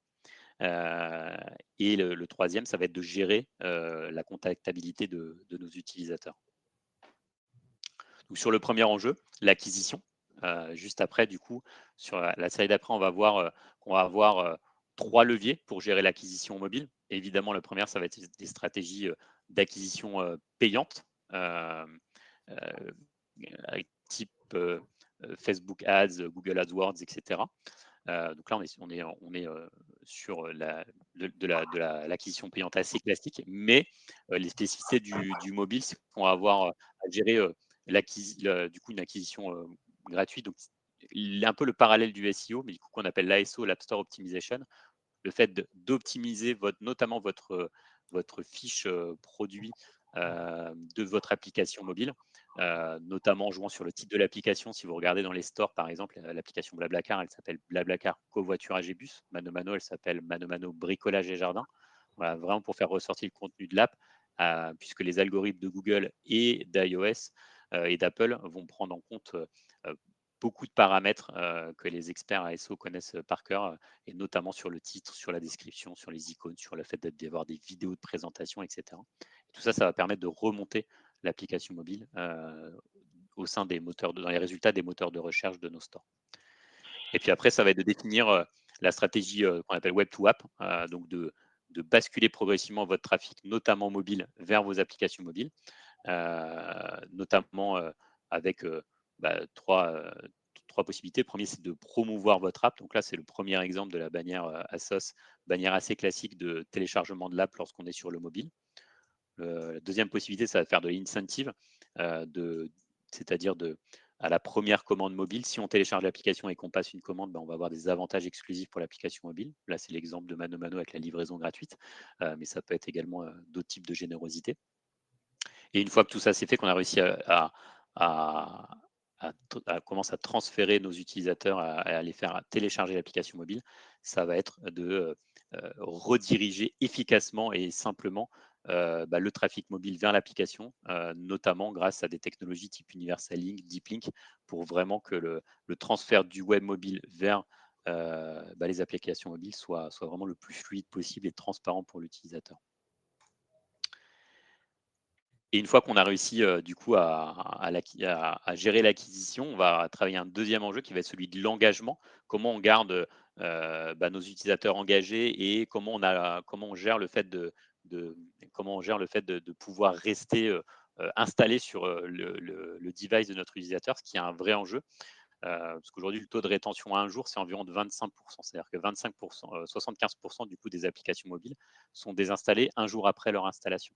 Et le troisième, ça va être de gérer la contactabilité de nos utilisateurs. Donc sur le premier enjeu, l'acquisition. Juste après, du coup, sur la slide d'après, on va voir qu'on va avoir 3 leviers pour gérer l'acquisition mobile. Évidemment, le premier, ça va être des stratégies d'acquisition payantes, type Facebook Ads, Google AdWords, etc. Donc là, on est sur de l'acquisition payante assez classique, mais les spécificités du mobile, c'est qu'on va avoir à gérer du coup une acquisition gratuite. Donc, un peu le parallèle du SEO, mais du coup qu'on appelle l'ASO, l'App Store Optimization. Le fait d'optimiser notamment votre fiche produit de votre application mobile, notamment en jouant sur le titre de l'application. Si vous regardez dans les stores, par exemple, l'application Blablacar, elle s'appelle Blablacar Covoiturage et Bus. ManoMano, elle s'appelle ManoMano Bricolage et Jardin. Voilà, vraiment pour faire ressortir le contenu de l'app, puisque les algorithmes de Google et d'iOS et d'Apple vont prendre en compte beaucoup de paramètres que les experts ASO connaissent par cœur, et notamment sur le titre, sur la description, sur les icônes, sur le fait d'avoir des vidéos de présentation, etc. Et tout ça, ça va permettre de remonter l'application mobile au sein des moteurs, dans les résultats des moteurs de recherche de nos stores. Et puis après, ça va être de définir la stratégie qu'on appelle Web to App, donc de basculer progressivement votre trafic, notamment mobile, vers vos applications mobiles, notamment avec trois possibilités. Le premier, c'est de promouvoir votre app. Donc là, c'est le premier exemple de la bannière ASOS, bannière assez classique de téléchargement de l'app lorsqu'on est sur le mobile. La deuxième possibilité, ça va faire de l'incentive, c'est-à-dire à la première commande mobile, si on télécharge l'application et qu'on passe une commande, on va avoir des avantages exclusifs pour l'application mobile. Là, c'est l'exemple de ManoMano avec la livraison gratuite, mais ça peut être également d'autres types de générosité. Et une fois que tout ça c'est fait, qu'on a réussi à commencer à transférer nos utilisateurs, à les faire télécharger l'application mobile, ça va être de rediriger efficacement et simplement le trafic mobile vers l'application, notamment grâce à des technologies type Universal Link, Deep Link, pour vraiment que le transfert du web mobile vers les applications mobiles soit vraiment le plus fluide possible et transparent pour l'utilisateur. Et une fois qu'on a réussi du coup à gérer l'acquisition, on va travailler un deuxième enjeu qui va être celui de l'engagement. Comment on garde nos utilisateurs engagés et comment on gère le fait de pouvoir rester installé sur le device de notre utilisateur, ce qui est un vrai enjeu. Parce qu'aujourd'hui, le taux de rétention à un jour, c'est environ de 25%. C'est-à-dire que 25%, 75% du coup des applications mobiles sont désinstallées un jour après leur installation.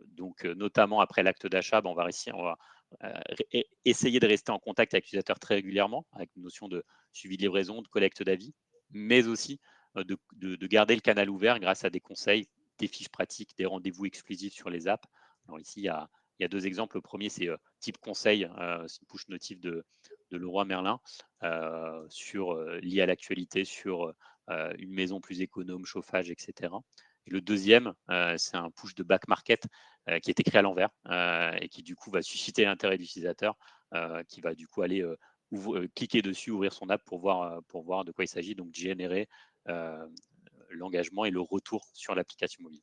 Donc, notamment après l'acte d'achat, on va essayer de rester en contact avec l'utilisateur très régulièrement, avec une notion de suivi de livraison, de collecte d'avis, mais aussi de garder le canal ouvert grâce à des conseils, des fiches pratiques, des rendez-vous exclusifs sur les apps. Alors ici, il y a deux exemples. Le premier, c'est type conseil, c'est une push notif de Leroy Merlin lié à l'actualité sur une maison plus économe, chauffage, etc. Et le deuxième, c'est un push de back market qui est écrit à l'envers et qui du coup va susciter l'intérêt de l'utilisateur qui va du coup aller cliquer dessus, ouvrir son app pour voir de quoi il s'agit, donc générer l'engagement et le retour sur l'application mobile.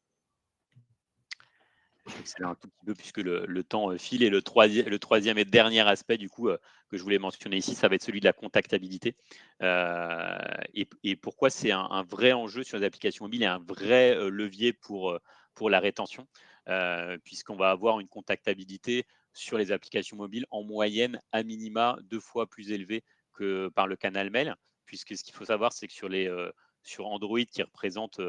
J'accélère un tout petit peu puisque le temps file. Et le troisième et dernier aspect du coup que je voulais mentionner ici, ça va être celui de la contactabilité. Et pourquoi c'est un vrai enjeu sur les applications mobiles et un vrai levier pour la rétention, puisqu'on va avoir une contactabilité sur les applications mobiles en moyenne à minima 2 fois plus élevée que par le canal mail, puisque ce qu'il faut savoir, c'est que sur Android, qui représente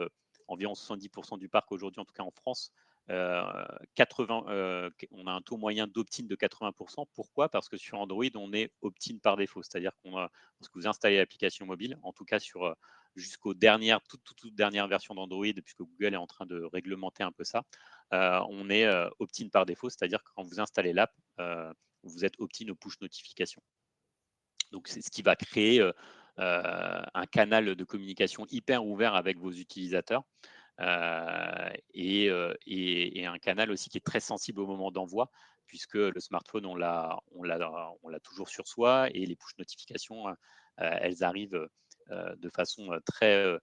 environ 70% du parc aujourd'hui, en tout cas en France, on a un taux moyen d'opt-in de 80%. Pourquoi? Parce que sur Android, on est opt-in par défaut. C'est-à-dire lorsque vous installez l'application mobile, en tout cas jusqu'aux toute dernière version d'Android, puisque Google est en train de réglementer un peu ça, on est opt-in par défaut. C'est-à-dire que quand vous installez l'app, vous êtes opt-in aux push notifications. Donc, c'est ce qui va créer un canal de communication hyper ouvert avec vos utilisateurs. Et un canal aussi qui est très sensible au moment d'envoi, puisque le smartphone, on l'a toujours sur soi, et les push notifications, elles arrivent de façon très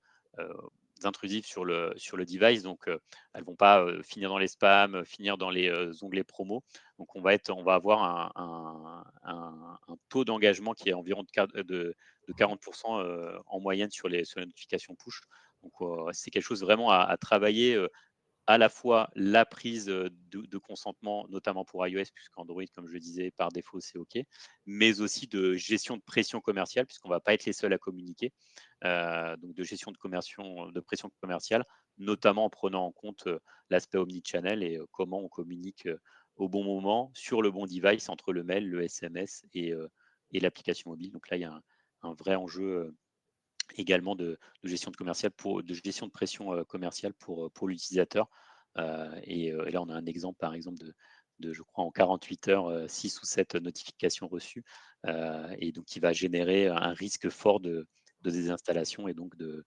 intrusive sur le device, donc elles ne vont pas finir dans les spams, finir dans les onglets promo. Donc on va avoir un taux d'engagement qui est environ de 40% en moyenne sur les notifications push. Donc, c'est quelque chose vraiment à travailler, à la fois la prise de consentement, notamment pour iOS, puisqu'Android, comme je le disais, par défaut, c'est OK, mais aussi de gestion de pression commerciale, puisqu'on ne va pas être les seuls à communiquer. Donc, de gestion de pression commerciale, notamment en prenant en compte l'aspect omnichannel et comment on communique au bon moment, sur le bon device, entre le mail, le SMS et l'application mobile. Donc là, il y a un vrai enjeu également de gestion de gestion de pression commerciale pour l'utilisateur. Et là, on a un exemple, par exemple, de je crois, en 48 heures, 6 ou 7 notifications reçues, et donc qui va générer un risque fort de désinstallation et donc de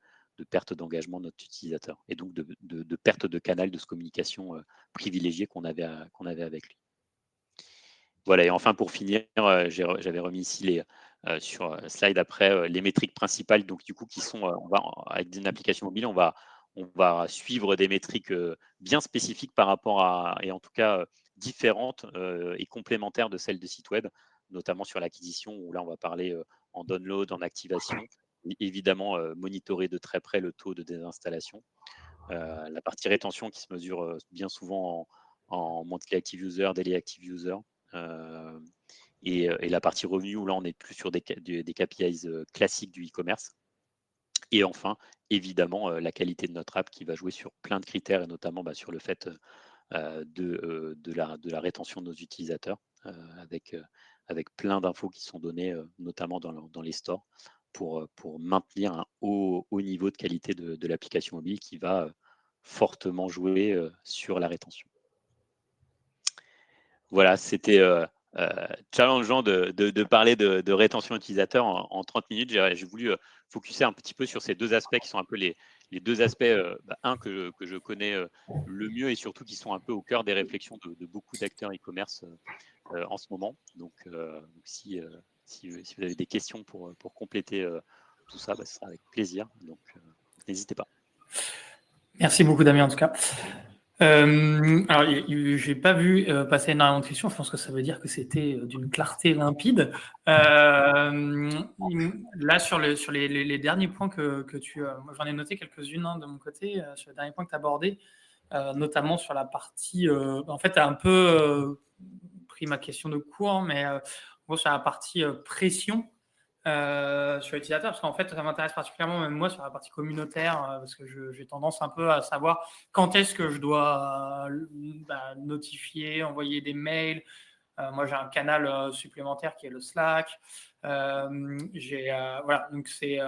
perte d'engagement de notre utilisateur, et donc de perte de canal de communication privilégié qu'on avait avec lui. Voilà, et enfin pour finir, j'avais remis ici sur slide après les métriques principales, donc du coup qui sont, avec une application mobile, on va suivre des métriques bien spécifiques par rapport à, et en tout cas différentes et complémentaires de celles de site web, notamment sur l'acquisition, où là on va parler en download, en activation, évidemment monitorer de très près le taux de désinstallation, la partie rétention qui se mesure bien souvent en monthly active user, daily active user, et la partie revenu, où là on est plus sur des KPIs classiques du e-commerce. Et enfin, évidemment, la qualité de notre app qui va jouer sur plein de critères, et notamment sur le fait de la rétention de nos utilisateurs, avec plein d'infos qui sont données, notamment dans les stores, pour maintenir un haut niveau de qualité de l'application mobile, qui va fortement jouer sur la rétention. Voilà, c'était challengeant de parler de rétention utilisateur en 30 minutes. J'ai voulu focuser un petit peu sur ces deux aspects qui sont un peu les deux aspects, un que je connais le mieux, et surtout qui sont un peu au cœur des réflexions de beaucoup d'acteurs e-commerce en ce moment. Donc, si vous avez des questions pour compléter tout ça, ce sera avec plaisir. Donc, n'hésitez pas. Merci beaucoup, Damien, en tout cas. Alors, je n'ai pas vu passer énormément de questions. Je pense que ça veut dire que c'était d'une clarté limpide. Là, sur les derniers points que tu... moi, j'en ai noté quelques-unes de mon côté, sur les derniers points que tu as abordés, notamment sur la partie... en fait, tu as un peu pris ma question de cours, mais gros, sur la partie pression sur l'utilisateur, parce qu'en fait, ça m'intéresse particulièrement, même moi, sur la partie communautaire, parce que j'ai tendance un peu à savoir quand est-ce que je dois notifier, envoyer des mails. Moi, j'ai un canal supplémentaire qui est le Slack. Voilà, donc c'est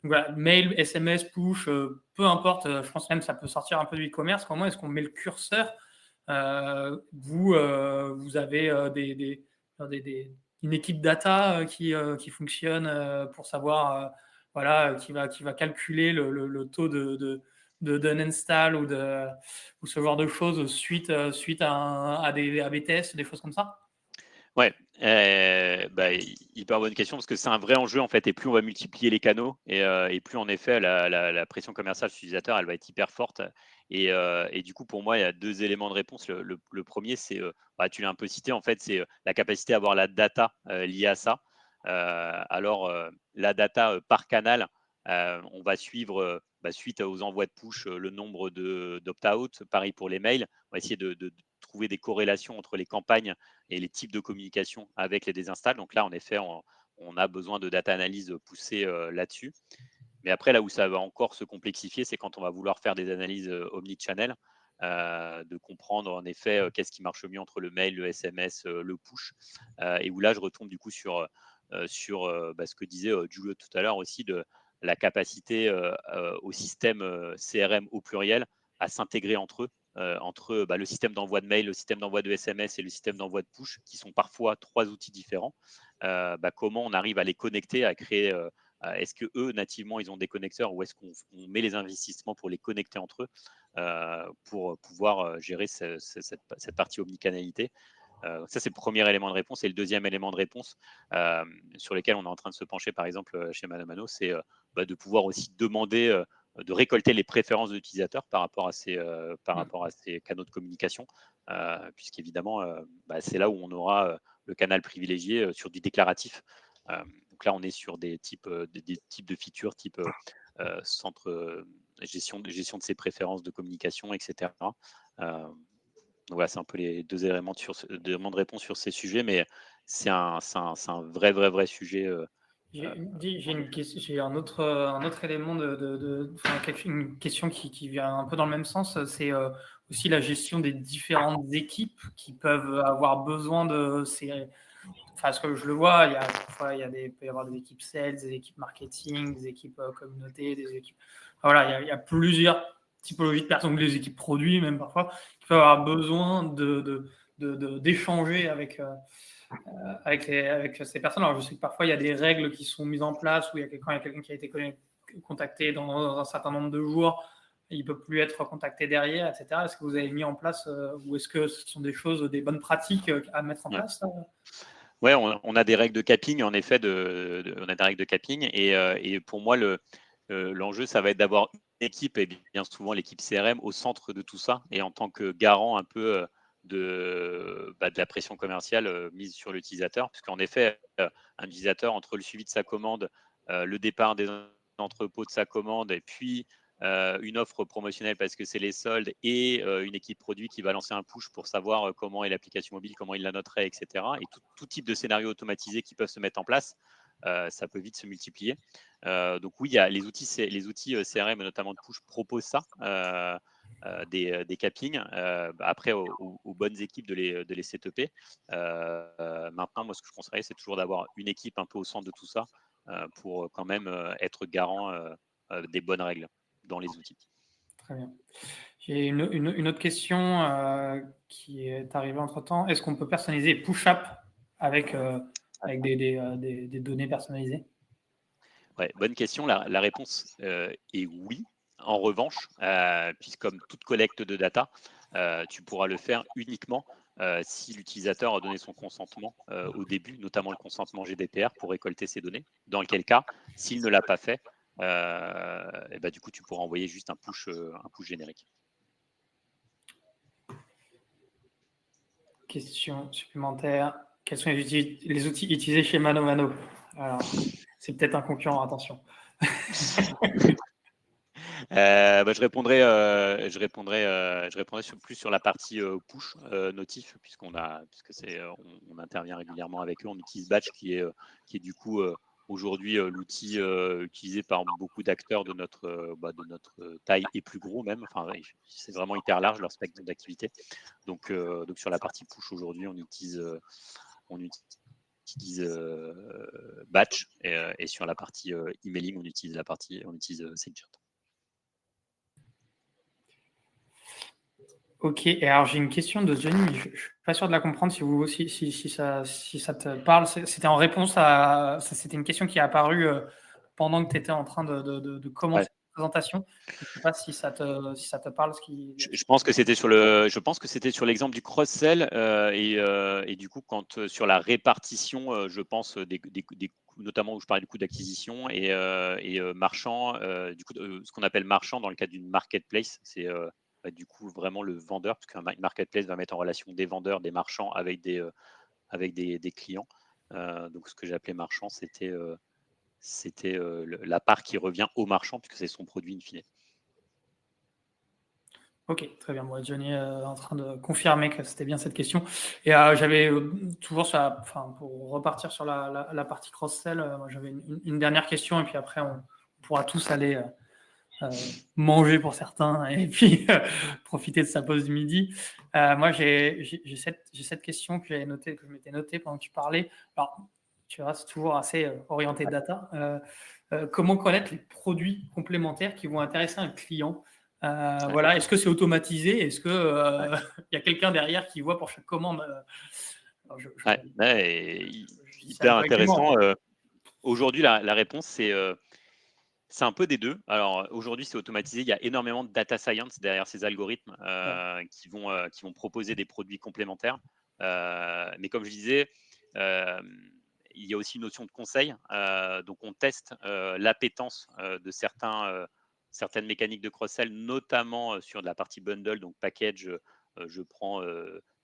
voilà, mail, SMS, push, peu importe. Je pense même que ça peut sortir un peu du e-commerce. Comment est-ce qu'on met le curseur vous avez une équipe data qui fonctionne pour savoir voilà, qui va calculer le taux d'install ou ce genre de choses suite à des AB tests, des choses comme ça. Ouais, hyper bonne question parce que c'est un vrai enjeu en fait. Et plus on va multiplier les canaux et plus en effet la pression commerciale sur l'utilisateur elle va être hyper forte. Et du coup, pour moi, il y a deux éléments de réponse. Le premier, c'est, tu l'as un peu cité en fait, c'est la capacité à avoir la data liée à ça. La data par canal, on va suivre suite aux envois de push le nombre d'opt-out. Pareil pour les mails. On va essayer de trouver des corrélations entre les campagnes et les types de communication avec les désinstalls. Donc là, en effet, on a besoin de data analyse poussée là-dessus. Mais après, là où ça va encore se complexifier, c'est quand on va vouloir faire des analyses omnichannel, de comprendre en effet qu'est-ce qui marche mieux entre le mail, le SMS, le push. Et où là, je retombe du coup sur ce que disait Giulio tout à l'heure aussi, de la capacité au système CRM au pluriel à s'intégrer entre eux. Entre le système d'envoi de mail, le système d'envoi de SMS et le système d'envoi de push, qui sont parfois trois outils différents. Comment on arrive à les connecter, à créer est-ce que eux nativement ils ont des connecteurs ou est-ce qu'on met les investissements pour les connecter entre eux pour pouvoir gérer cette partie omnicanalité. Ça, c'est le premier élément de réponse. Et le deuxième élément de réponse sur lequel on est en train de se pencher, par exemple, chez Mano Mano, c'est de pouvoir aussi demander de récolter les préférences de l'utilisateur par rapport à ces canaux de communication, puisqu'évidemment, c'est là où on aura le canal privilégié sur du déclaratif. Donc là, on est sur des types de features, type centre gestion de ses préférences de communication, etc. Donc voilà, c'est un peu les deux éléments de réponse sur ces sujets, mais c'est un vrai sujet. J'ai un autre élément une question qui vient un peu dans le même sens, c'est aussi la gestion des différentes équipes qui peuvent avoir besoin de ces. Enfin, ce que je le vois, il peut y avoir des équipes sales, des équipes marketing, des équipes communauté, des équipes. Voilà, il y a plusieurs typologies de personnes, des équipes produits même parfois, qui peuvent avoir besoin d'échanger avec ces personnes. Alors, je sais que parfois, il y a des règles qui sont mises en place où quand il y a quelqu'un qui a été contacté dans un certain nombre de jours, il ne peut plus être contacté derrière, etc. Est-ce que vous avez mis en place ou est-ce que ce sont des bonnes pratiques à mettre en place Ouais, on a des règles de capping, en effet, on a des règles de capping. Et pour moi, l'enjeu, ça va être d'avoir une équipe, et bien souvent l'équipe CRM, au centre de tout ça, et en tant que garant un peu de la pression commerciale mise sur l'utilisateur, puisqu'en effet, un utilisateur, entre le suivi de sa commande, le départ des entrepôts de sa commande, et puis une offre promotionnelle parce que c'est les soldes, et une équipe produit qui va lancer un push pour savoir comment est l'application mobile, comment il la noterait, etc. Et tout type de scénarios automatisés qui peuvent se mettre en place, ça peut vite se multiplier. Donc oui, il y a les outils CRM, notamment de push, proposent ça. Des cappings, après aux bonnes équipes de les setuper. Maintenant, moi, ce que je conseillerais, c'est toujours d'avoir une équipe un peu au centre de tout ça pour quand même être garant des bonnes règles dans les outils. Très bien. J'ai une autre question qui est arrivée entre-temps. Est-ce qu'on peut personnaliser push-up avec des données personnalisées? Ouais, bonne question. La réponse est oui. En revanche, puisque comme toute collecte de data, tu pourras le faire uniquement si l'utilisateur a donné son consentement au début, notamment le consentement GDPR pour récolter ces données. Dans lequel cas, s'il ne l'a pas fait, du coup, tu pourras envoyer juste un push générique. Question supplémentaire. Quels sont les outils utilisés chez Mano Mano? Alors, c'est peut-être un concurrent, attention. Je répondrai plus sur la partie push notif, puisque on intervient régulièrement avec eux. On utilise Batch, qui est du coup aujourd'hui l'outil utilisé par beaucoup d'acteurs de notre taille et plus gros même. Enfin, c'est vraiment hyper large leur spectre d'activité. Donc sur la partie push aujourd'hui, on utilise Batch, et sur la partie emailing, on utilise SageChat. Ok, et alors j'ai une question de Johnny, mais je ne suis pas sûr de la comprendre si vous aussi, si ça te parle. C'était en réponse à. C'était une question qui est apparue pendant que tu étais en train de commencer la présentation. Je ne sais pas si ça te parle. Je pense que c'était sur l'exemple du cross-sell, et du coup, quand sur la répartition, je pense notamment où je parlais du coût d'acquisition et marchand, du coup, ce qu'on appelle marchand dans le cadre d'une marketplace, c'est du coup vraiment le vendeur, parce qu'une marketplace va mettre en relation des vendeurs, des marchands avec des clients. Donc ce que j'ai appelé marchand, c'était la part qui revient au marchand, puisque c'est son produit in fine. Ok, très bien. Moi, Johnny est en train de confirmer que c'était bien cette question. Et j'avais toujours pour repartir sur la partie cross-sell, moi j'avais une dernière question, et puis après on pourra tous aller manger pour certains, et puis profiter de sa pause du midi. Moi, j'ai cette question que je m'étais notée pendant que tu parlais. Alors, tu vois, c'est toujours assez orienté data. Comment connaître les produits complémentaires qui vont intéresser un client? Voilà, est-ce que c'est automatisé? Est-ce que y a quelqu'un derrière qui voit pour chaque commande? Hyper intéressant. Aujourd'hui, la réponse, c'est un peu des deux. Alors aujourd'hui, c'est automatisé. Il y a énormément de data science derrière ces algorithmes qui vont proposer des produits complémentaires. Mais comme je disais, il y a aussi une notion de conseil. Donc on teste l'appétence de certaines mécaniques de cross-sell, notamment sur de la partie bundle, donc package. Je prends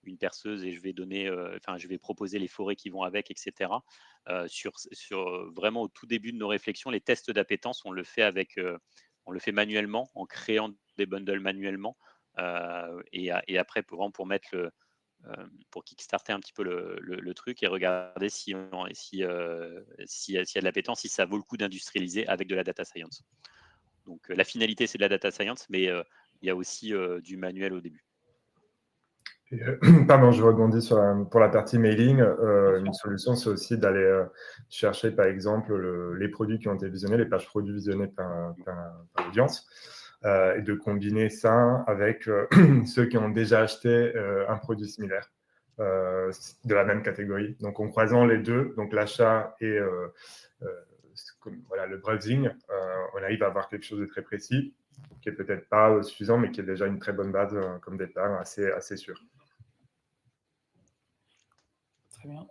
une perceuse et je vais proposer les forêts qui vont avec, etc. Sur vraiment au tout début de nos réflexions, les tests d'appétence, on le fait manuellement, en créant des bundles manuellement, et après pour mettre pour kickstarter un petit peu le truc et regarder s'il y a de l'appétence, si ça vaut le coup d'industrialiser avec de la data science. Donc la finalité, c'est de la data science, mais il y a aussi du manuel au début. Pardon, je rebondis pour la partie mailing. Une solution, c'est aussi d'aller chercher, par exemple, les produits qui ont été visionnés, les pages produits visionnées par l'audience, et de combiner ça avec ceux qui ont déjà acheté un produit similaire de la même catégorie. Donc, en croisant les deux, donc l'achat et le browsing, on arrive à avoir quelque chose de très précis, qui est peut-être pas suffisant, mais qui est déjà une très bonne base comme départ, assez sûr. Très bien.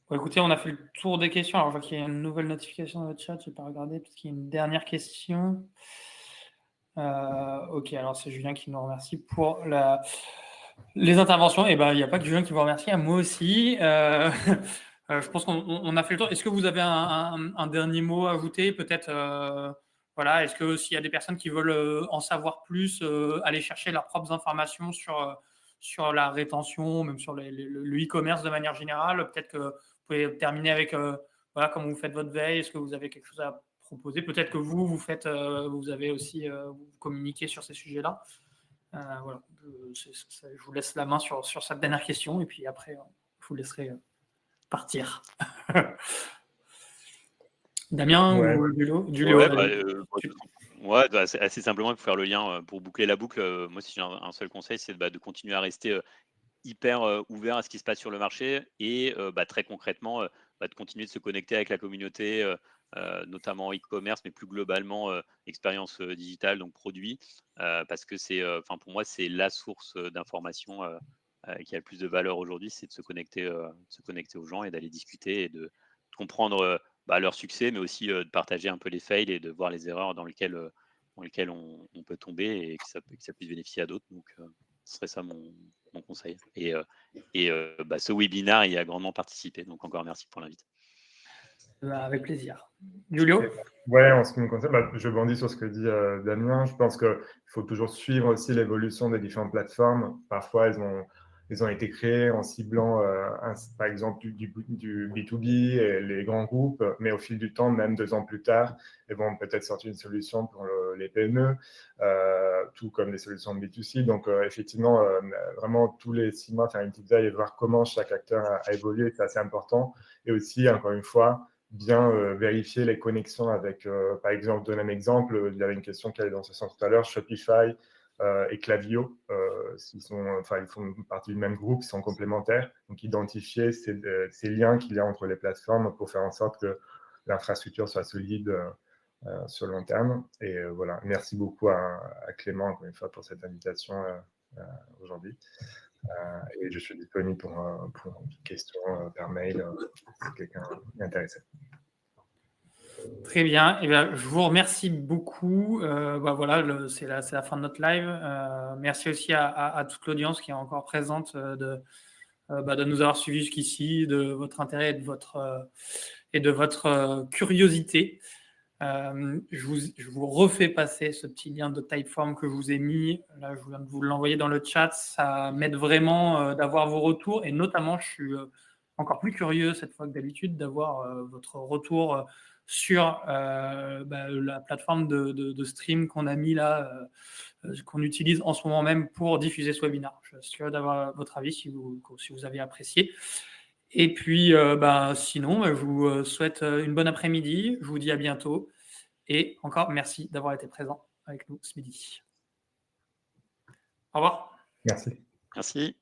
Bon, écoutez, on a fait le tour des questions. Alors, je vois qu'il y a une nouvelle notification dans le chat. Je n'ai pas regardé parce qu'il y a une dernière question. Ok, alors c'est Julien qui nous remercie pour les interventions. Et ben, il n'y a pas que Julien qui vous remercie, moi aussi. Je pense qu'on a fait le tour. Est-ce que vous avez un dernier mot à ajouter? Peut-être, voilà, est-ce que s'il y a des personnes qui veulent en savoir plus, aller chercher leurs propres informations sur la rétention, même sur le e-commerce de manière générale, peut-être que vous pouvez terminer avec voilà, comment vous faites votre veille. Est-ce que vous avez quelque chose à proposer? Peut-être que vous avez aussi vous communiquez sur ces sujets-là. Voilà, je vous laisse la main sur cette dernière question, et puis après, je vous laisserai partir. Damien ou Julio, assez simplement pour faire le lien, pour boucler la boucle. Moi, si j'ai un seul conseil, c'est de continuer à rester hyper ouvert à ce qui se passe sur le marché, et très concrètement, de continuer de se connecter avec la communauté, notamment e-commerce, mais plus globalement expérience digitale, donc produit, parce que pour moi, c'est la source d'information qui a le plus de valeur aujourd'hui, c'est de se connecter aux gens et d'aller discuter et de comprendre leur succès, mais aussi de partager un peu les fails et de voir les erreurs dans lesquelles on peut tomber, et que ça puisse bénéficier à d'autres. Donc, ce serait ça mon conseil. Et ce webinaire, il a grandement participé. Donc, encore merci pour l'invite. Avec plaisir. Giulio? Ouais, en ce qui me concerne, je bondis sur ce que dit Damien. Je pense qu'il faut toujours suivre aussi l'évolution des différentes plateformes. Parfois, elles ont été créées en ciblant, par exemple, du B2B et les grands groupes, mais au fil du temps, même 2 ans plus tard, elles vont peut-être sortir une solution pour les PME, tout comme les solutions de B2C. Donc, effectivement, vraiment, tous les 6 mois, faire une petite veille et voir comment chaque acteur a évolué, c'est assez important. Et aussi, encore une fois, bien vérifier les connexions avec, par exemple, donner un exemple, il y avait une question qui allait dans ce sens tout à l'heure, Shopify et Klaviyo, ils font partie du même groupe, ils sont complémentaires, donc identifier ces liens qu'il y a entre les plateformes pour faire en sorte que l'infrastructure soit solide sur le long terme. Et voilà, merci beaucoup à Clément, encore une fois, pour cette invitation aujourd'hui. Et je suis disponible pour une question par mail si quelqu'un est intéressé. Très bien. Eh bien, je vous remercie beaucoup. Voilà, c'est la fin de notre live. Merci aussi à toute l'audience qui est encore présente de nous avoir suivis jusqu'ici, de votre intérêt et de votre curiosité. Je vous refais passer ce petit lien de Typeform que je vous ai mis. Là, je viens de vous l'envoyer dans le chat. Ça m'aide vraiment d'avoir vos retours. Et notamment, je suis encore plus curieux cette fois que d'habitude d'avoir votre retour sur la plateforme de stream qu'on a mis là, qu'on utilise en ce moment même pour diffuser ce webinaire. Je suis curieux d'avoir votre avis si vous avez apprécié. Et puis, sinon, je vous souhaite une bonne après-midi. Je vous dis à bientôt. Et encore, merci d'avoir été présent avec nous ce midi. Au revoir. Merci. Merci.